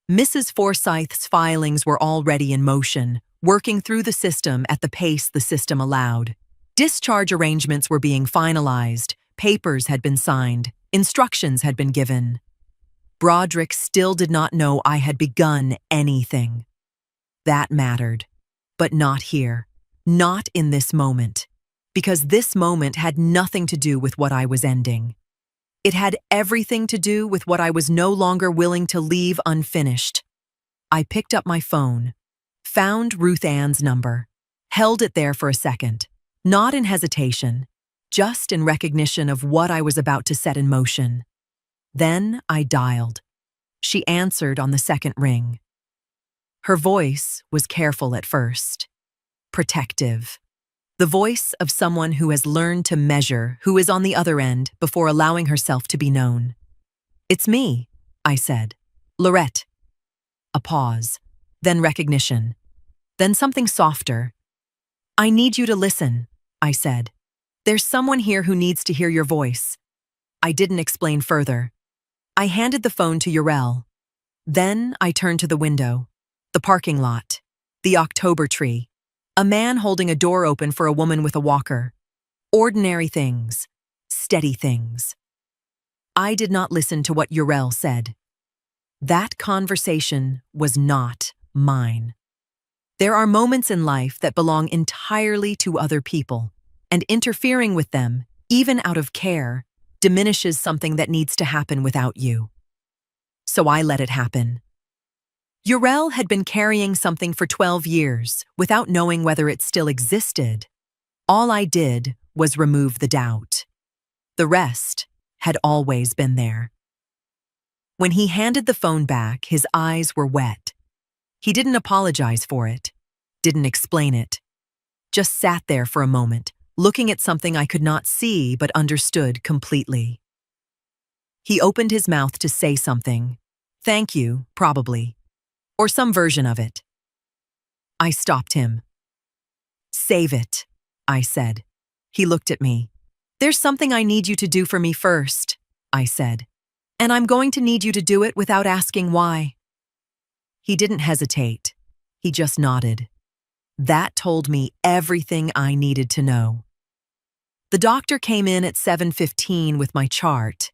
Mrs. Forsyth's filings were already in motion, working through the system at the pace the system allowed. Discharge arrangements were being finalized, papers had been signed, instructions had been given. Broderick still did not know I had begun anything. That mattered, but not here, not in this moment, because this moment had nothing to do with what I was ending. It had everything to do with what I was no longer willing to leave unfinished. I picked up my phone, found Ruth Ann's number, held it there for a second, not in hesitation, just in recognition of what I was about to set in motion. Then I dialed. She answered on the second ring. Her voice was careful at first, protective. The voice of someone who has learned to measure who is on the other end before allowing herself to be known. "It's me," I said. "Lorette." A pause, then recognition. Then something softer. "I need you to listen," I said. "There's someone here who needs to hear your voice." I didn't explain further. I handed the phone to Urel. Then I turned to the window, the parking lot, the October tree, a man holding a door open for a woman with a walker. Ordinary things, steady things. I did not listen to what Urel said. That conversation was not mine. There are moments in life that belong entirely to other people, and interfering with them, even out of care, diminishes something that needs to happen without you. So I let it happen. Urel had been carrying something for 12 years without knowing whether it still existed. All I did was remove the doubt. The rest had always been there. When he handed the phone back, his eyes were wet. He didn't apologize for it, didn't explain it, just sat there for a moment, looking at something I could not see but understood completely. He opened his mouth to say something. Thank you, probably, or some version of it. I stopped him. Save it, I said. He looked at me. There's something I need you to do for me first, I said. And I'm going to need you to do it without asking why. He didn't hesitate. He just nodded. That told me everything I needed to know. The doctor came in at 7:15 with my chart,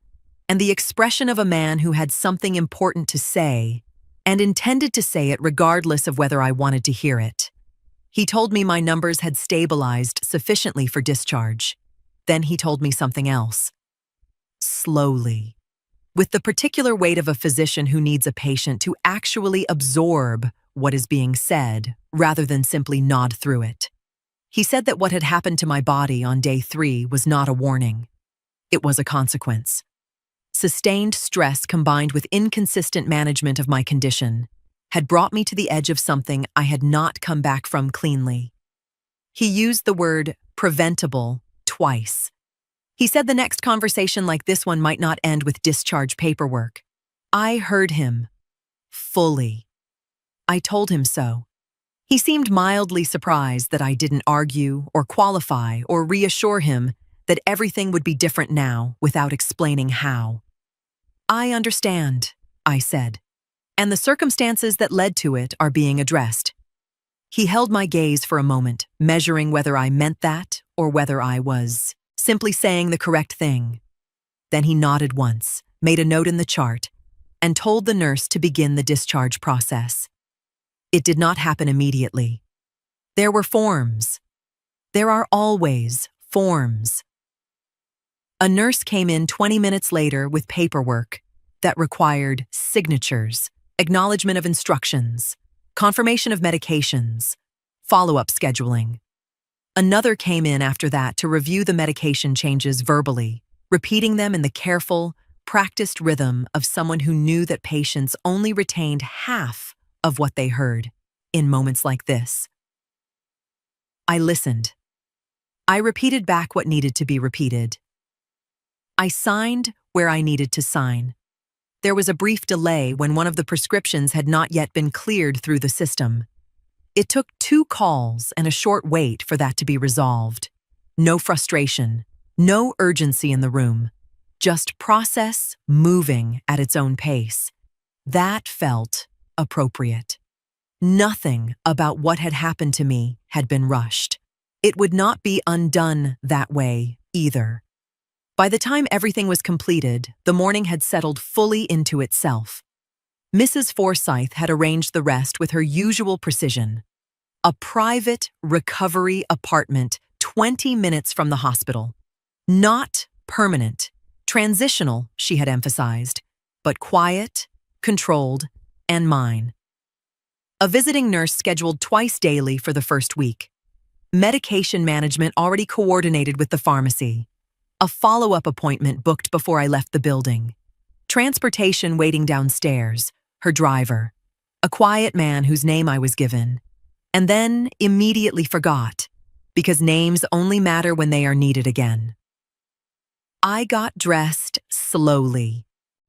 and the expression of a man who had something important to say, and intended to say it regardless of whether I wanted to hear it. He told me my numbers had stabilized sufficiently for discharge. Then he told me something else. Slowly, with the particular weight of a physician who needs a patient to actually absorb what is being said, rather than simply nod through it. He said that what had happened to my body on day 3 was not a warning. It was a consequence. Sustained stress combined with inconsistent management of my condition had brought me to the edge of something I had not come back from cleanly. He used the word preventable twice. He said the next conversation like this one might not end with discharge paperwork. I heard him fully. I told him so. He seemed mildly surprised that I didn't argue or qualify or reassure him that everything would be different now without explaining how. I understand, I said, and the circumstances that led to it are being addressed. He held my gaze for a moment, measuring whether I meant that or whether I was simply saying the correct thing. Then he nodded once, made a note in the chart, and told the nurse to begin the discharge process. It did not happen immediately. There were forms. There are always forms. A nurse came in 20 minutes later with paperwork that required signatures, acknowledgement of instructions, confirmation of medications, follow-up scheduling. Another came in after that to review the medication changes verbally, repeating them in the careful, practiced rhythm of someone who knew that patients only retained half of what they heard in moments like this. I listened. I repeated back what needed to be repeated. I signed where I needed to sign. There was a brief delay when one of the prescriptions had not yet been cleared through the system. It took 2 calls and a short wait for that to be resolved. No frustration, no urgency in the room, just process moving at its own pace. That felt appropriate. Nothing about what had happened to me had been rushed. It would not be undone that way either. By the time everything was completed, the morning had settled fully into itself. Mrs. Forsyth had arranged the rest with her usual precision. A private recovery apartment 20 minutes from the hospital. Not permanent, transitional, she had emphasized, but quiet, controlled, and mine. A visiting nurse scheduled twice daily for the first week. Medication management already coordinated with the pharmacy. A follow-up appointment booked before I left the building. Transportation waiting downstairs, her driver. A quiet man whose name I was given. And then immediately forgot, because names only matter when they are needed again. I got dressed slowly.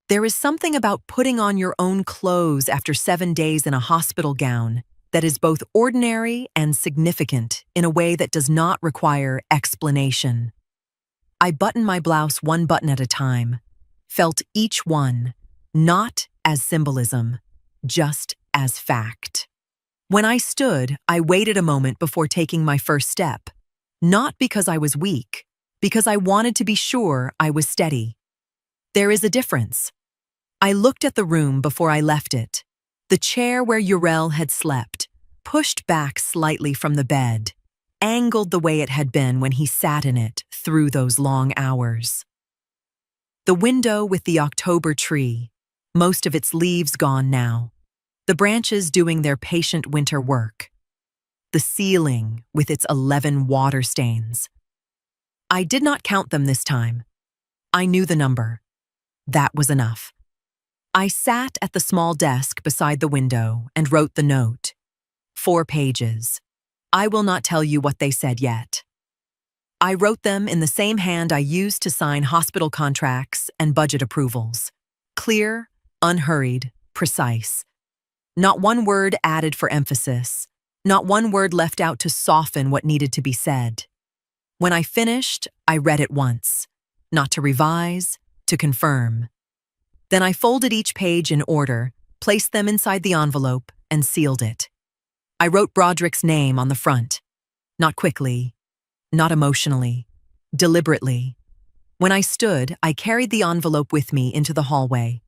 There is something about putting on your own clothes after 7 days in a hospital gown that is both ordinary and significant in a way that does not require explanation. I buttoned my blouse one button at a time, felt each one, not as symbolism, just as fact. When I stood, I waited a moment before taking my first step, not because I was weak, because I wanted to be sure I was steady. There is a difference. I looked at the room before I left it. The chair where Uriel had slept, pushed back slightly from the bed, angled the way it had been when he sat in it through those long hours. The window with the October tree, most of its leaves gone now, the branches doing their patient winter work. The ceiling with its 11 water stains. I did not count them this time. I knew the number. That was enough. I sat at the small desk beside the window and wrote the note. 4 pages. I will not tell you what they said yet. I wrote them in the same hand I used to sign hospital contracts and budget approvals. Clear, unhurried, precise. Not one word added for emphasis. Not one word left out to soften what needed to be said. When I finished, I read it once, not to revise, to confirm. Then I folded each page in order, placed them inside the envelope, and sealed it. I wrote Broderick's name on the front. Not quickly, not emotionally, deliberately. When I stood, I carried the envelope with me into the hallway.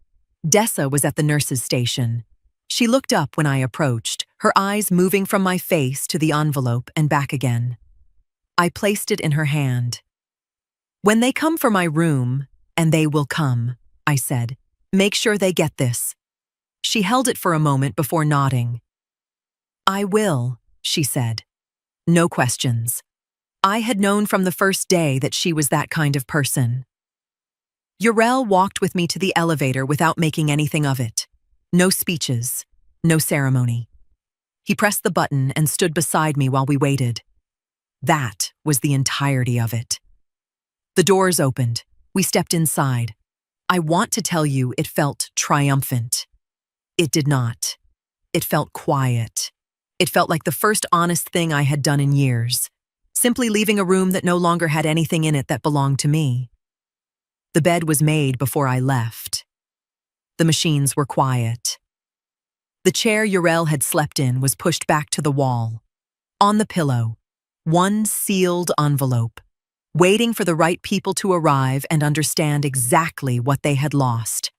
Dessa was at the nurse's station. She looked up when I approached, her eyes moving from my face to the envelope and back again. I placed it in her hand. When they come for my room, and they will come, I said, make sure they get this. She held it for a moment before nodding. I will, she said. No questions. I had known from the first day that she was that kind of person. Uriel walked with me to the elevator without making anything of it. No speeches, no ceremony. He pressed the button and stood beside me while we waited. That was the entirety of it. The doors opened. We stepped inside. I want to tell you it felt triumphant. It did not. It felt quiet. It felt like the first honest thing I had done in years, simply leaving a room that no longer had anything in it that belonged to me. The bed was made before I left. The machines were quiet. The chair Uriel had slept in was pushed back to the wall. On the pillow, one sealed envelope, waiting for the right people to arrive and understand exactly what they had lost.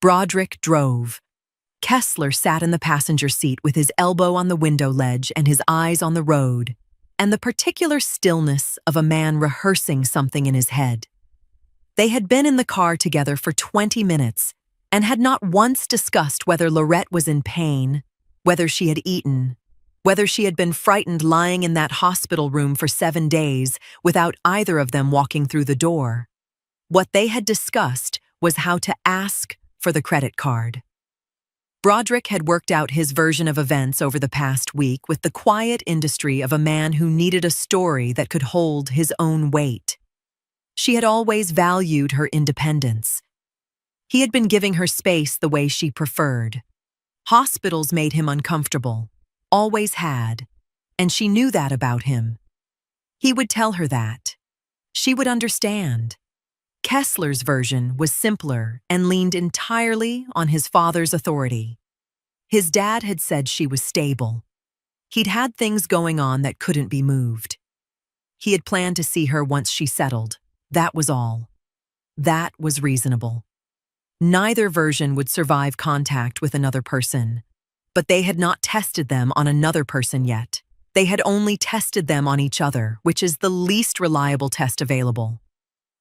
Broderick drove. Kessler sat in the passenger seat with his elbow on the window ledge and his eyes on the road, and the particular stillness of a man rehearsing something in his head. They had been in the car together for 20 minutes and had not once discussed whether Lorette was in pain, whether she had eaten, whether she had been frightened lying in that hospital room for 7 days without either of them walking through the door. What they had discussed was how to ask for the credit card. Broderick had worked out his version of events over the past week with the quiet industry of a man who needed a story that could hold his own weight. She had always valued her independence. He had been giving her space the way she preferred. Hospitals made him uncomfortable, always had, and she knew that about him. He would tell her that. She would understand. Kessler's version was simpler and leaned entirely on his father's authority. His dad had said she was stable. He'd had things going on that couldn't be moved. He had planned to see her once she settled. That was all. That was reasonable. Neither version would survive contact with another person, but they had not tested them on another person yet. They had only tested them on each other, which is the least reliable test available.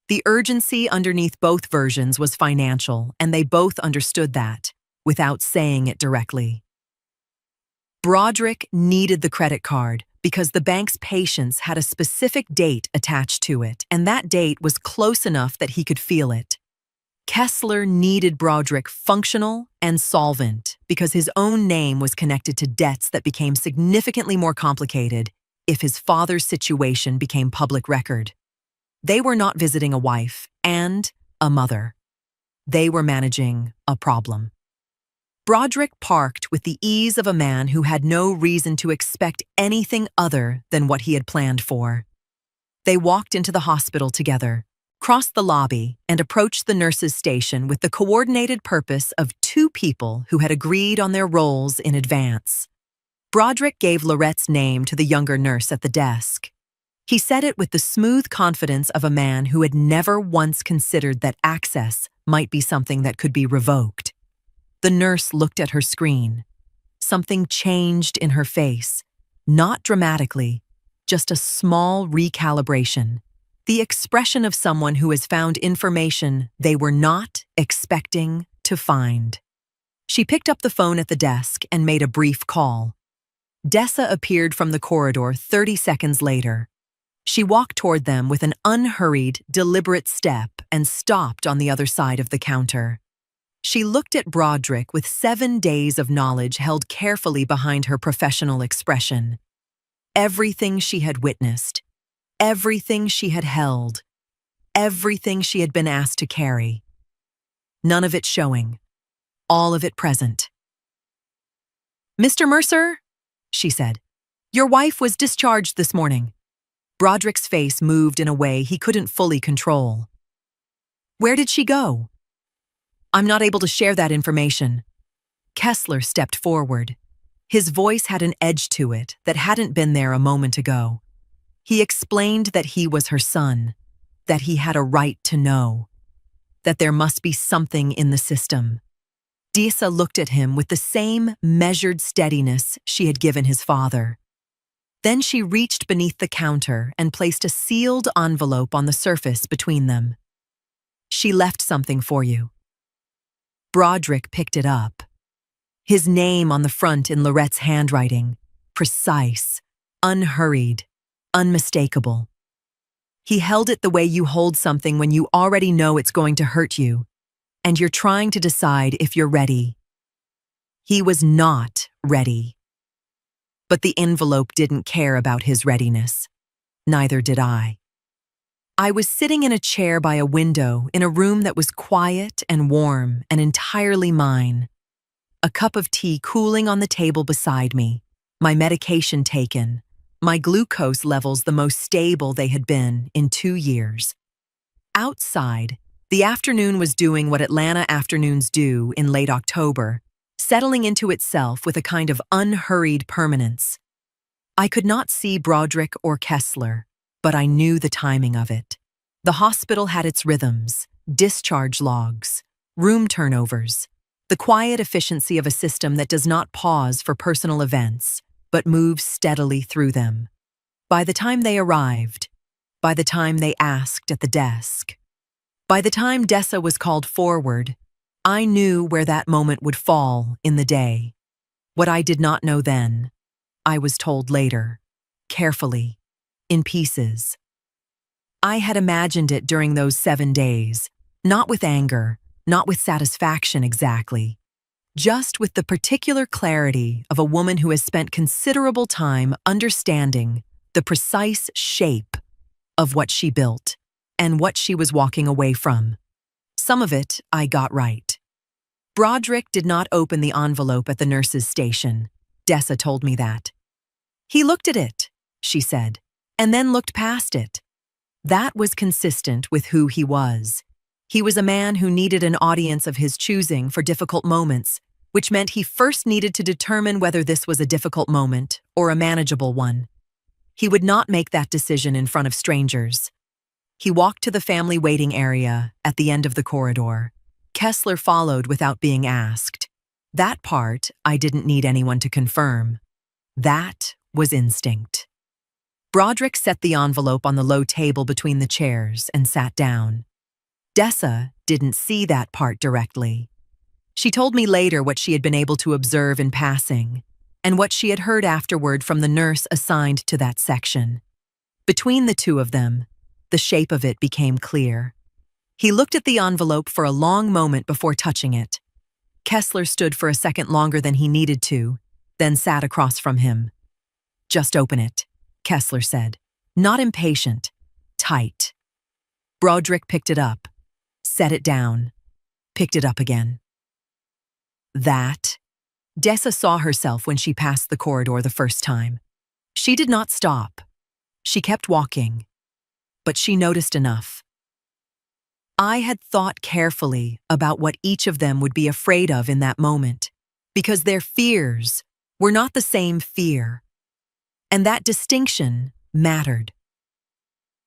The urgency underneath both versions was financial, and they both understood that, without saying it directly. Broderick needed the credit card because the bank's patience had a specific date attached to it, and that date was close enough that he could feel it. Kessler needed Broderick functional and solvent because his own name was connected to debts that became significantly more complicated if his father's situation became public record. They were not visiting a wife and a mother. They were managing a problem. Broderick parked with the ease of a man who had no reason to expect anything other than what he had planned for. They walked into the hospital together, crossed the lobby, and approached the nurses' station with the coordinated purpose of two people who had agreed on their roles in advance. Broderick gave Lorette's name to the younger nurse at the desk. He said it with the smooth confidence of a man who had never once considered that access might be something that could be revoked. The nurse looked at her screen. Something changed in her face, not dramatically, just a small recalibration. The expression of someone who has found information they were not expecting to find. She picked up the phone at the desk and made a brief call. Dessa appeared from the corridor 30 seconds later. She walked toward them with an unhurried, deliberate step and stopped on the other side of the counter. She looked at Broderick with 7 days of knowledge held carefully behind her professional expression. Everything she had witnessed, everything she had held, everything she had been asked to carry. None of it showing, all of it present. "Mr. Mercer," she said, "your wife was discharged this morning." Broderick's face moved in a way he couldn't fully control. "Where did she go?" "I'm not able to share that information." Kessler stepped forward. His voice had an edge to it that hadn't been there a moment ago. He explained that he was her son, that he had a right to know, that there must be something in the system. Dessa looked at him with the same measured steadiness she had given his father. Then she reached beneath the counter and placed a sealed envelope on the surface between them. "She left something for you." Broderick picked it up. His name on the front in Lorette's handwriting, precise, unhurried, unmistakable. He held it the way you hold something when you already know it's going to hurt you, and you're trying to decide if you're ready. He was not ready. But the envelope didn't care about his readiness. Neither did I. I was sitting in a chair by a window in a room that was quiet and warm and entirely mine. A cup of tea cooling on the table beside me, my medication taken, my glucose levels the most stable they had been in 2 years. Outside, the afternoon was doing what Atlanta afternoons do in late October, settling into itself with a kind of unhurried permanence. I could not see Broderick or Kessler, but I knew the timing of it. The hospital had its rhythms, discharge logs, room turnovers, the quiet efficiency of a system that does not pause for personal events, but moves steadily through them. By the time they arrived, by the time they asked at the desk, by the time Dessa was called forward, I knew where that moment would fall in the day. What I did not know then, I was told later, carefully, in pieces. I had imagined it during those 7 days, not with anger, not with satisfaction exactly, just with the particular clarity of a woman who has spent considerable time understanding the precise shape of what she built and what she was walking away from. Some of it I got right. Broderick did not open the envelope at the nurse's station. Dessa told me that. "He looked at it," she said, "and then looked past it." That was consistent with who he was. He was a man who needed an audience of his choosing for difficult moments, which meant he first needed to determine whether this was a difficult moment or a manageable one. He would not make that decision in front of strangers. He walked to the family waiting area at the end of the corridor. Kessler followed without being asked. That part I didn't need anyone to confirm. That was instinct. Broderick set the envelope on the low table between the chairs and sat down. Dessa didn't see that part directly. She told me later what she had been able to observe in passing, and what she had heard afterward from the nurse assigned to that section. Between the two of them, the shape of it became clear. He looked at the envelope for a long moment before touching it. Kessler stood for a second longer than he needed to, then sat across from him. "Just open it," Kessler said, not impatient, tight. Broderick picked it up, set it down, picked it up again. That. Dessa saw herself when she passed the corridor the first time. She did not stop. She kept walking. But she noticed enough. I had thought carefully about what each of them would be afraid of in that moment, because their fears were not the same fear, and that distinction mattered.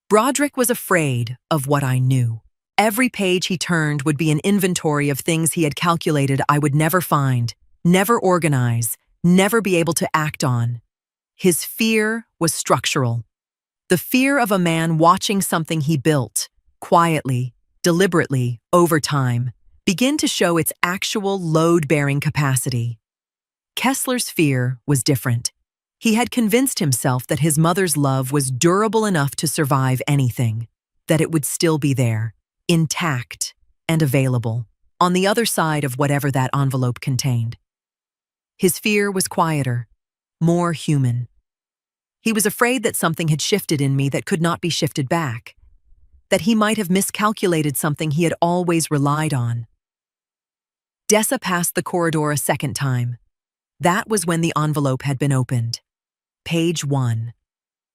Broderick was afraid of what I knew. Every page he turned would be an inventory of things he had calculated I would never find, never organize, never be able to act on. His fear was structural. The fear of a man watching something he built, quietly, deliberately, over time, begin to show its actual load-bearing capacity. Kessler's fear was different. He had convinced himself that his mother's love was durable enough to survive anything, that it would still be there, intact and available, on the other side of whatever that envelope contained. His fear was quieter, more human. He was afraid that something had shifted in me that could not be shifted back, that he might have miscalculated something he had always relied on. Dessa passed the corridor a second time. That was when the envelope had been opened. Page 1.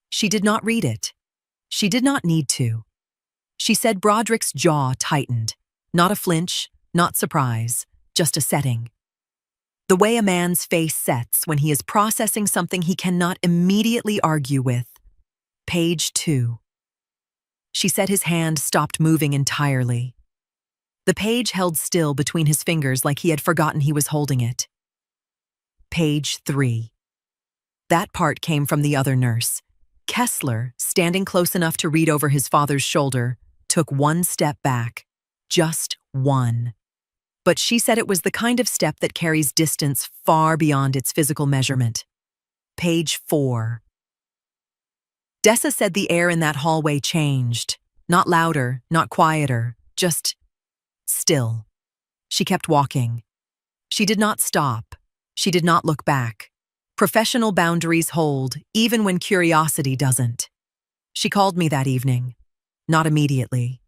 She did not read it. She did not need to. She said Broderick's jaw tightened. Not a flinch, not surprise, just a setting. The way a man's face sets when he is processing something he cannot immediately argue with. Page 2. She said his hand stopped moving entirely. The page held still between his fingers like he had forgotten he was holding it. Page 3. That part came from the other nurse. Kessler, standing close enough to read over his father's shoulder, took one step back. Just one. But she said it was the kind of step that carries distance far beyond its physical measurement. Page 4. Dessa said the air in that hallway changed. Not louder, not quieter, just still. She kept walking. She did not stop. She did not look back. Professional boundaries hold, even when curiosity doesn't. She called me that evening. Not immediately.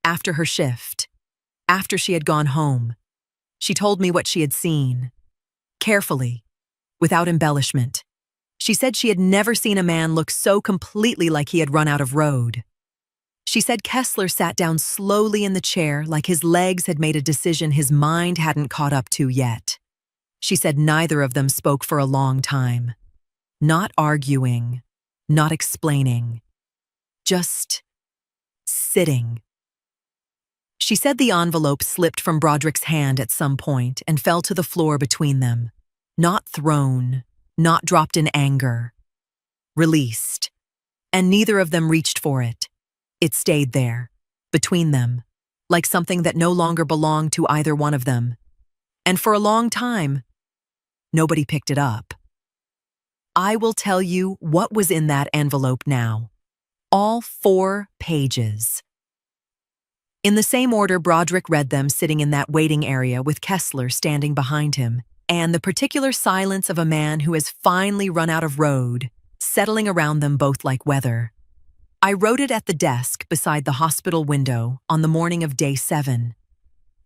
After her shift. After she had gone home. She told me what she had seen. Carefully. Without embellishment. She said she had never seen a man look so completely like he had run out of road. She said Kessler sat down slowly in the chair like his legs had made a decision his mind hadn't caught up to yet. She said neither of them spoke for a long time. Not arguing, not explaining. Just sitting. She said the envelope slipped from Broderick's hand at some point and fell to the floor between them. Not thrown. Not dropped in anger. Released. And neither of them reached for it. It stayed there, between them, like something that no longer belonged to either one of them. And for a long time, nobody picked it up. I will tell you what was in that envelope now. All 4 pages. In the same order, Broderick read them sitting in that waiting area with Kessler standing behind him, and the particular silence of a man who has finally run out of road, settling around them both like weather. I wrote it at the desk beside the hospital window on the morning of day 7.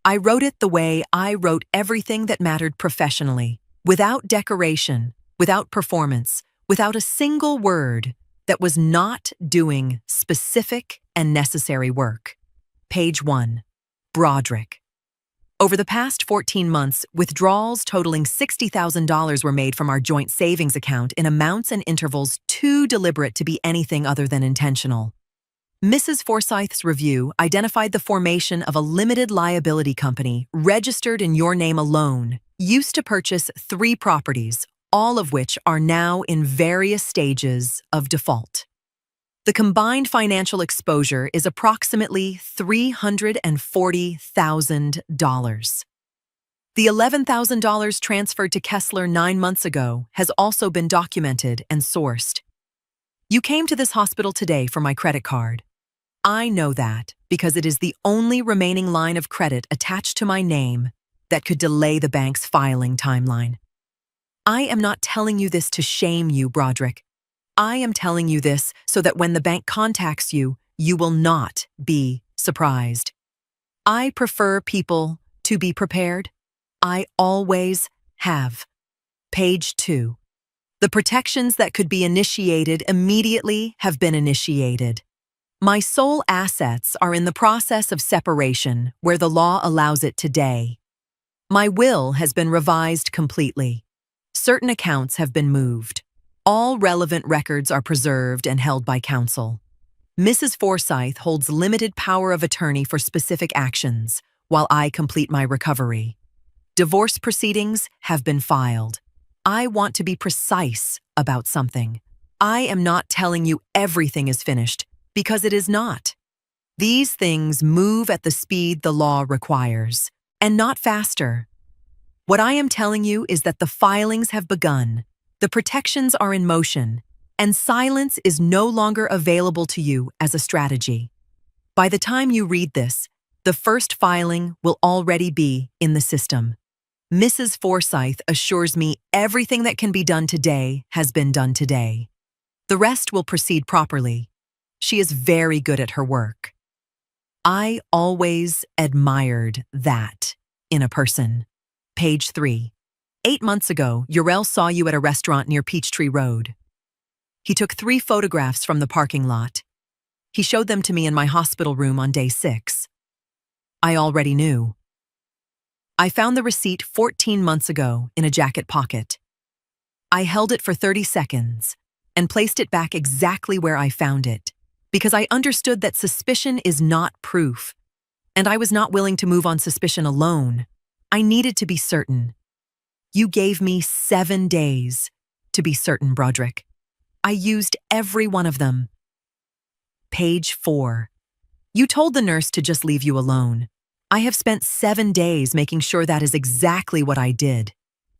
I wrote it the way I wrote everything that mattered professionally, without decoration, without performance, without a single word that was not doing specific and necessary work. Page 1. Broderick. Over the past 14 months, withdrawals totaling $60,000 were made from our joint savings account in amounts and intervals too deliberate to be anything other than intentional. Mrs. Forsyth's review identified the formation of a limited liability company registered in your name alone, used to purchase 3 properties, all of which are now in various stages of default. The combined financial exposure is approximately $340,000. The $11,000 transferred to Kessler 9 months ago has also been documented and sourced. You came to this hospital today for my credit card. I know that because it is the only remaining line of credit attached to my name that could delay the bank's filing timeline. I am not telling you this to shame you, Broderick. I am telling you this so that when the bank contacts you, you will not be surprised. I prefer people to be prepared. I always have. Page 2. The protections that could be initiated immediately have been initiated. My sole assets are in the process of separation where the law allows it today. My will has been revised completely. Certain accounts have been moved. All relevant records are preserved and held by counsel. Mrs. Forsyth holds limited power of attorney for specific actions while I complete my recovery. Divorce proceedings have been filed. I want to be precise about something. I am not telling you everything is finished because it is not. These things move at the speed the law requires, and not faster. What I am telling you is that the filings have begun, the protections are in motion, and silence is no longer available to you as a strategy. By the time you read this, the first filing will already be in the system. Mrs. Forsyth assures me everything that can be done today has been done today. The rest will proceed properly. She is very good at her work. I always admired that in a person. Page 3. 8 months ago, Urel saw you at a restaurant near Peachtree Road. He took 3 photographs from the parking lot. He showed them to me in my hospital room on day 6. I already knew. I found the receipt 14 months ago in a jacket pocket. I held it for 30 seconds and placed it back exactly where I found it, because I understood that suspicion is not proof, and I was not willing to move on suspicion alone. I needed to be certain. You gave me 7 days to be certain, Broderick. I used every one of them. Page 4. You told the nurse to just leave you alone. I have spent 7 days making sure that is exactly what I did.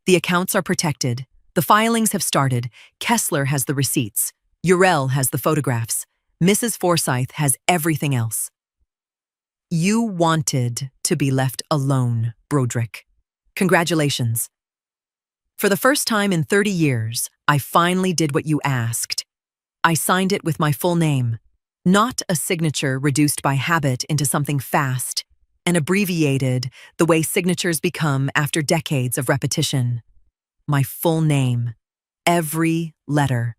The accounts are protected. The filings have started. Kessler has the receipts. Urel has the photographs. Mrs. Forsyth has everything else. You wanted to be left alone, Broderick. Congratulations. For the first time in 30 years, I finally did what you asked. I signed it with my full name, not a signature reduced by habit into something fast and abbreviated the way signatures become after decades of repetition. My full name, every letter.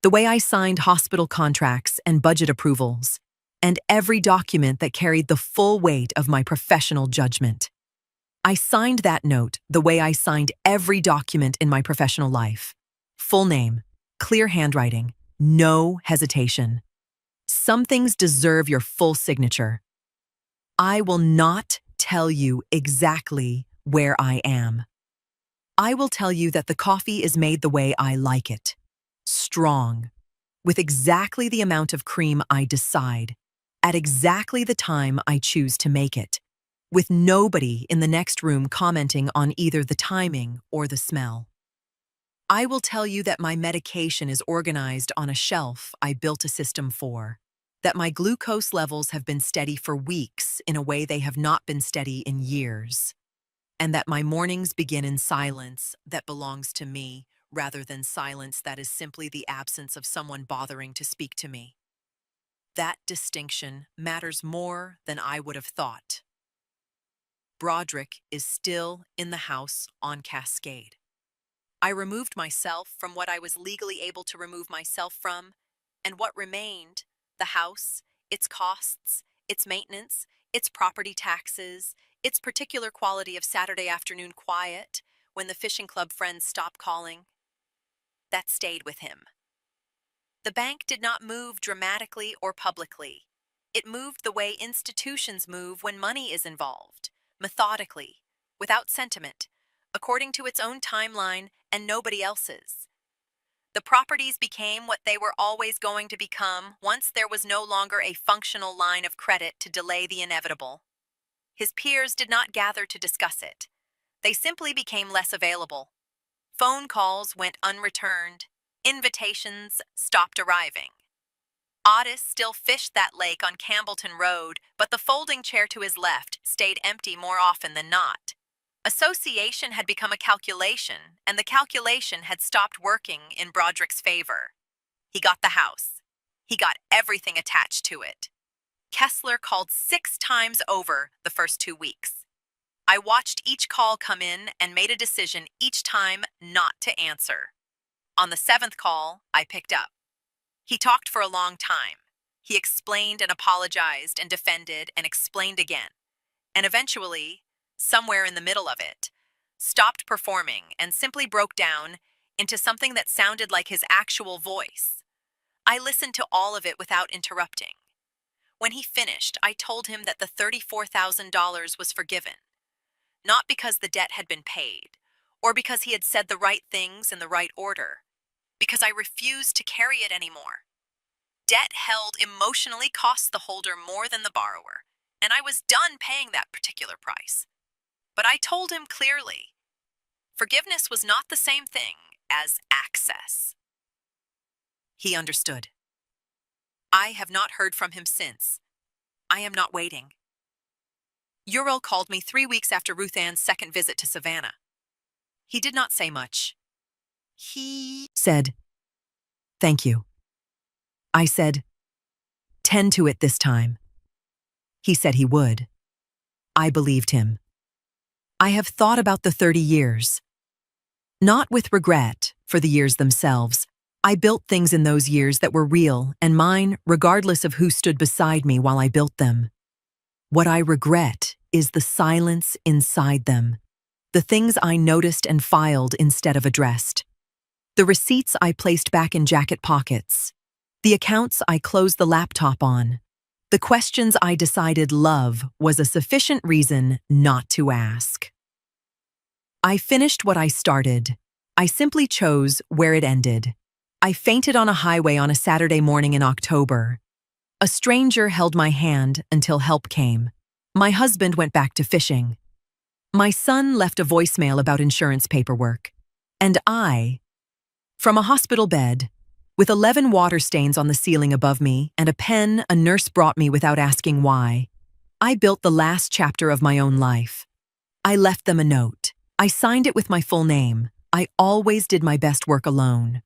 The way I signed hospital contracts and budget approvals, and every document that carried the full weight of my professional judgment. I signed that note the way I signed every document in my professional life. Full name, clear handwriting, no hesitation. Some things deserve your full signature. I will not tell you exactly where I am. I will tell you that the coffee is made the way I like it. Strong, with exactly the amount of cream I decide, at exactly the time I choose to make it, with nobody in the next room commenting on either the timing or the smell. I will tell you that my medication is organized on a shelf I built a system for, that my glucose levels have been steady for weeks in a way they have not been steady in years, and that my mornings begin in silence that belongs to me rather than silence that is simply the absence of someone bothering to speak to me. That distinction matters more than I would have thought. Broderick is still in the house on Cascade. I removed myself from what I was legally able to remove myself from, and what remained, the house, its costs, its maintenance, its property taxes, its particular quality of Saturday afternoon quiet when the fishing club friends stopped calling, that stayed with him. The bank did not move dramatically or publicly. It moved the way institutions move when money is involved, methodically, without sentiment, according to its own timeline and nobody else's. The properties became what they were always going to become once there was no longer a functional line of credit to delay the inevitable. His peers did not gather to discuss it. They simply became less available. Phone calls went unreturned. Invitations stopped arriving. Otis still fished that lake on Campbellton Road, but the folding chair to his left stayed empty more often than not. Association had become a calculation, and the calculation had stopped working in Broderick's favor. He got the house. He got everything attached to it. Kessler called 6 times over the first 2 weeks. I watched each call come in and made a decision each time not to answer. On the seventh call, I picked up. He talked for a long time. He explained and apologized and defended and explained again. And eventually, somewhere in the middle of it, stopped performing and simply broke down into something that sounded like his actual voice. I listened to all of it without interrupting. When he finished, I told him that the $34,000 was forgiven, not because the debt had been paid, or because he had said the right things in the right order, because I refused to carry it anymore. Debt held emotionally costs the holder more than the borrower, and I was done paying that particular price. But I told him clearly, forgiveness was not the same thing as access. He understood. I have not heard from him since. I am not waiting. Ural called me 3 weeks after Ruth Ann's second visit to Savannah. He did not say much. He said, "Thank you." I said, "Tend to it this time." He said he would. I believed him. I have thought about the 30 years. Not with regret for the years themselves. I built things in those years that were real and mine, regardless of who stood beside me while I built them. What I regret is the silence inside them, the things I noticed and filed instead of addressed, the receipts I placed back in jacket pockets, the accounts I closed the laptop on, the questions I decided love was a sufficient reason not to ask. I finished what I started. I simply chose where it ended. I fainted on a highway on a Saturday morning in October. A stranger held my hand until help came. My husband went back to fishing. My son left a voicemail about insurance paperwork. And I, from a hospital bed, with 11 water stains on the ceiling above me and a pen a nurse brought me without asking why, I built the last chapter of my own life. I left them a note. I signed it with my full name. I always did my best work alone.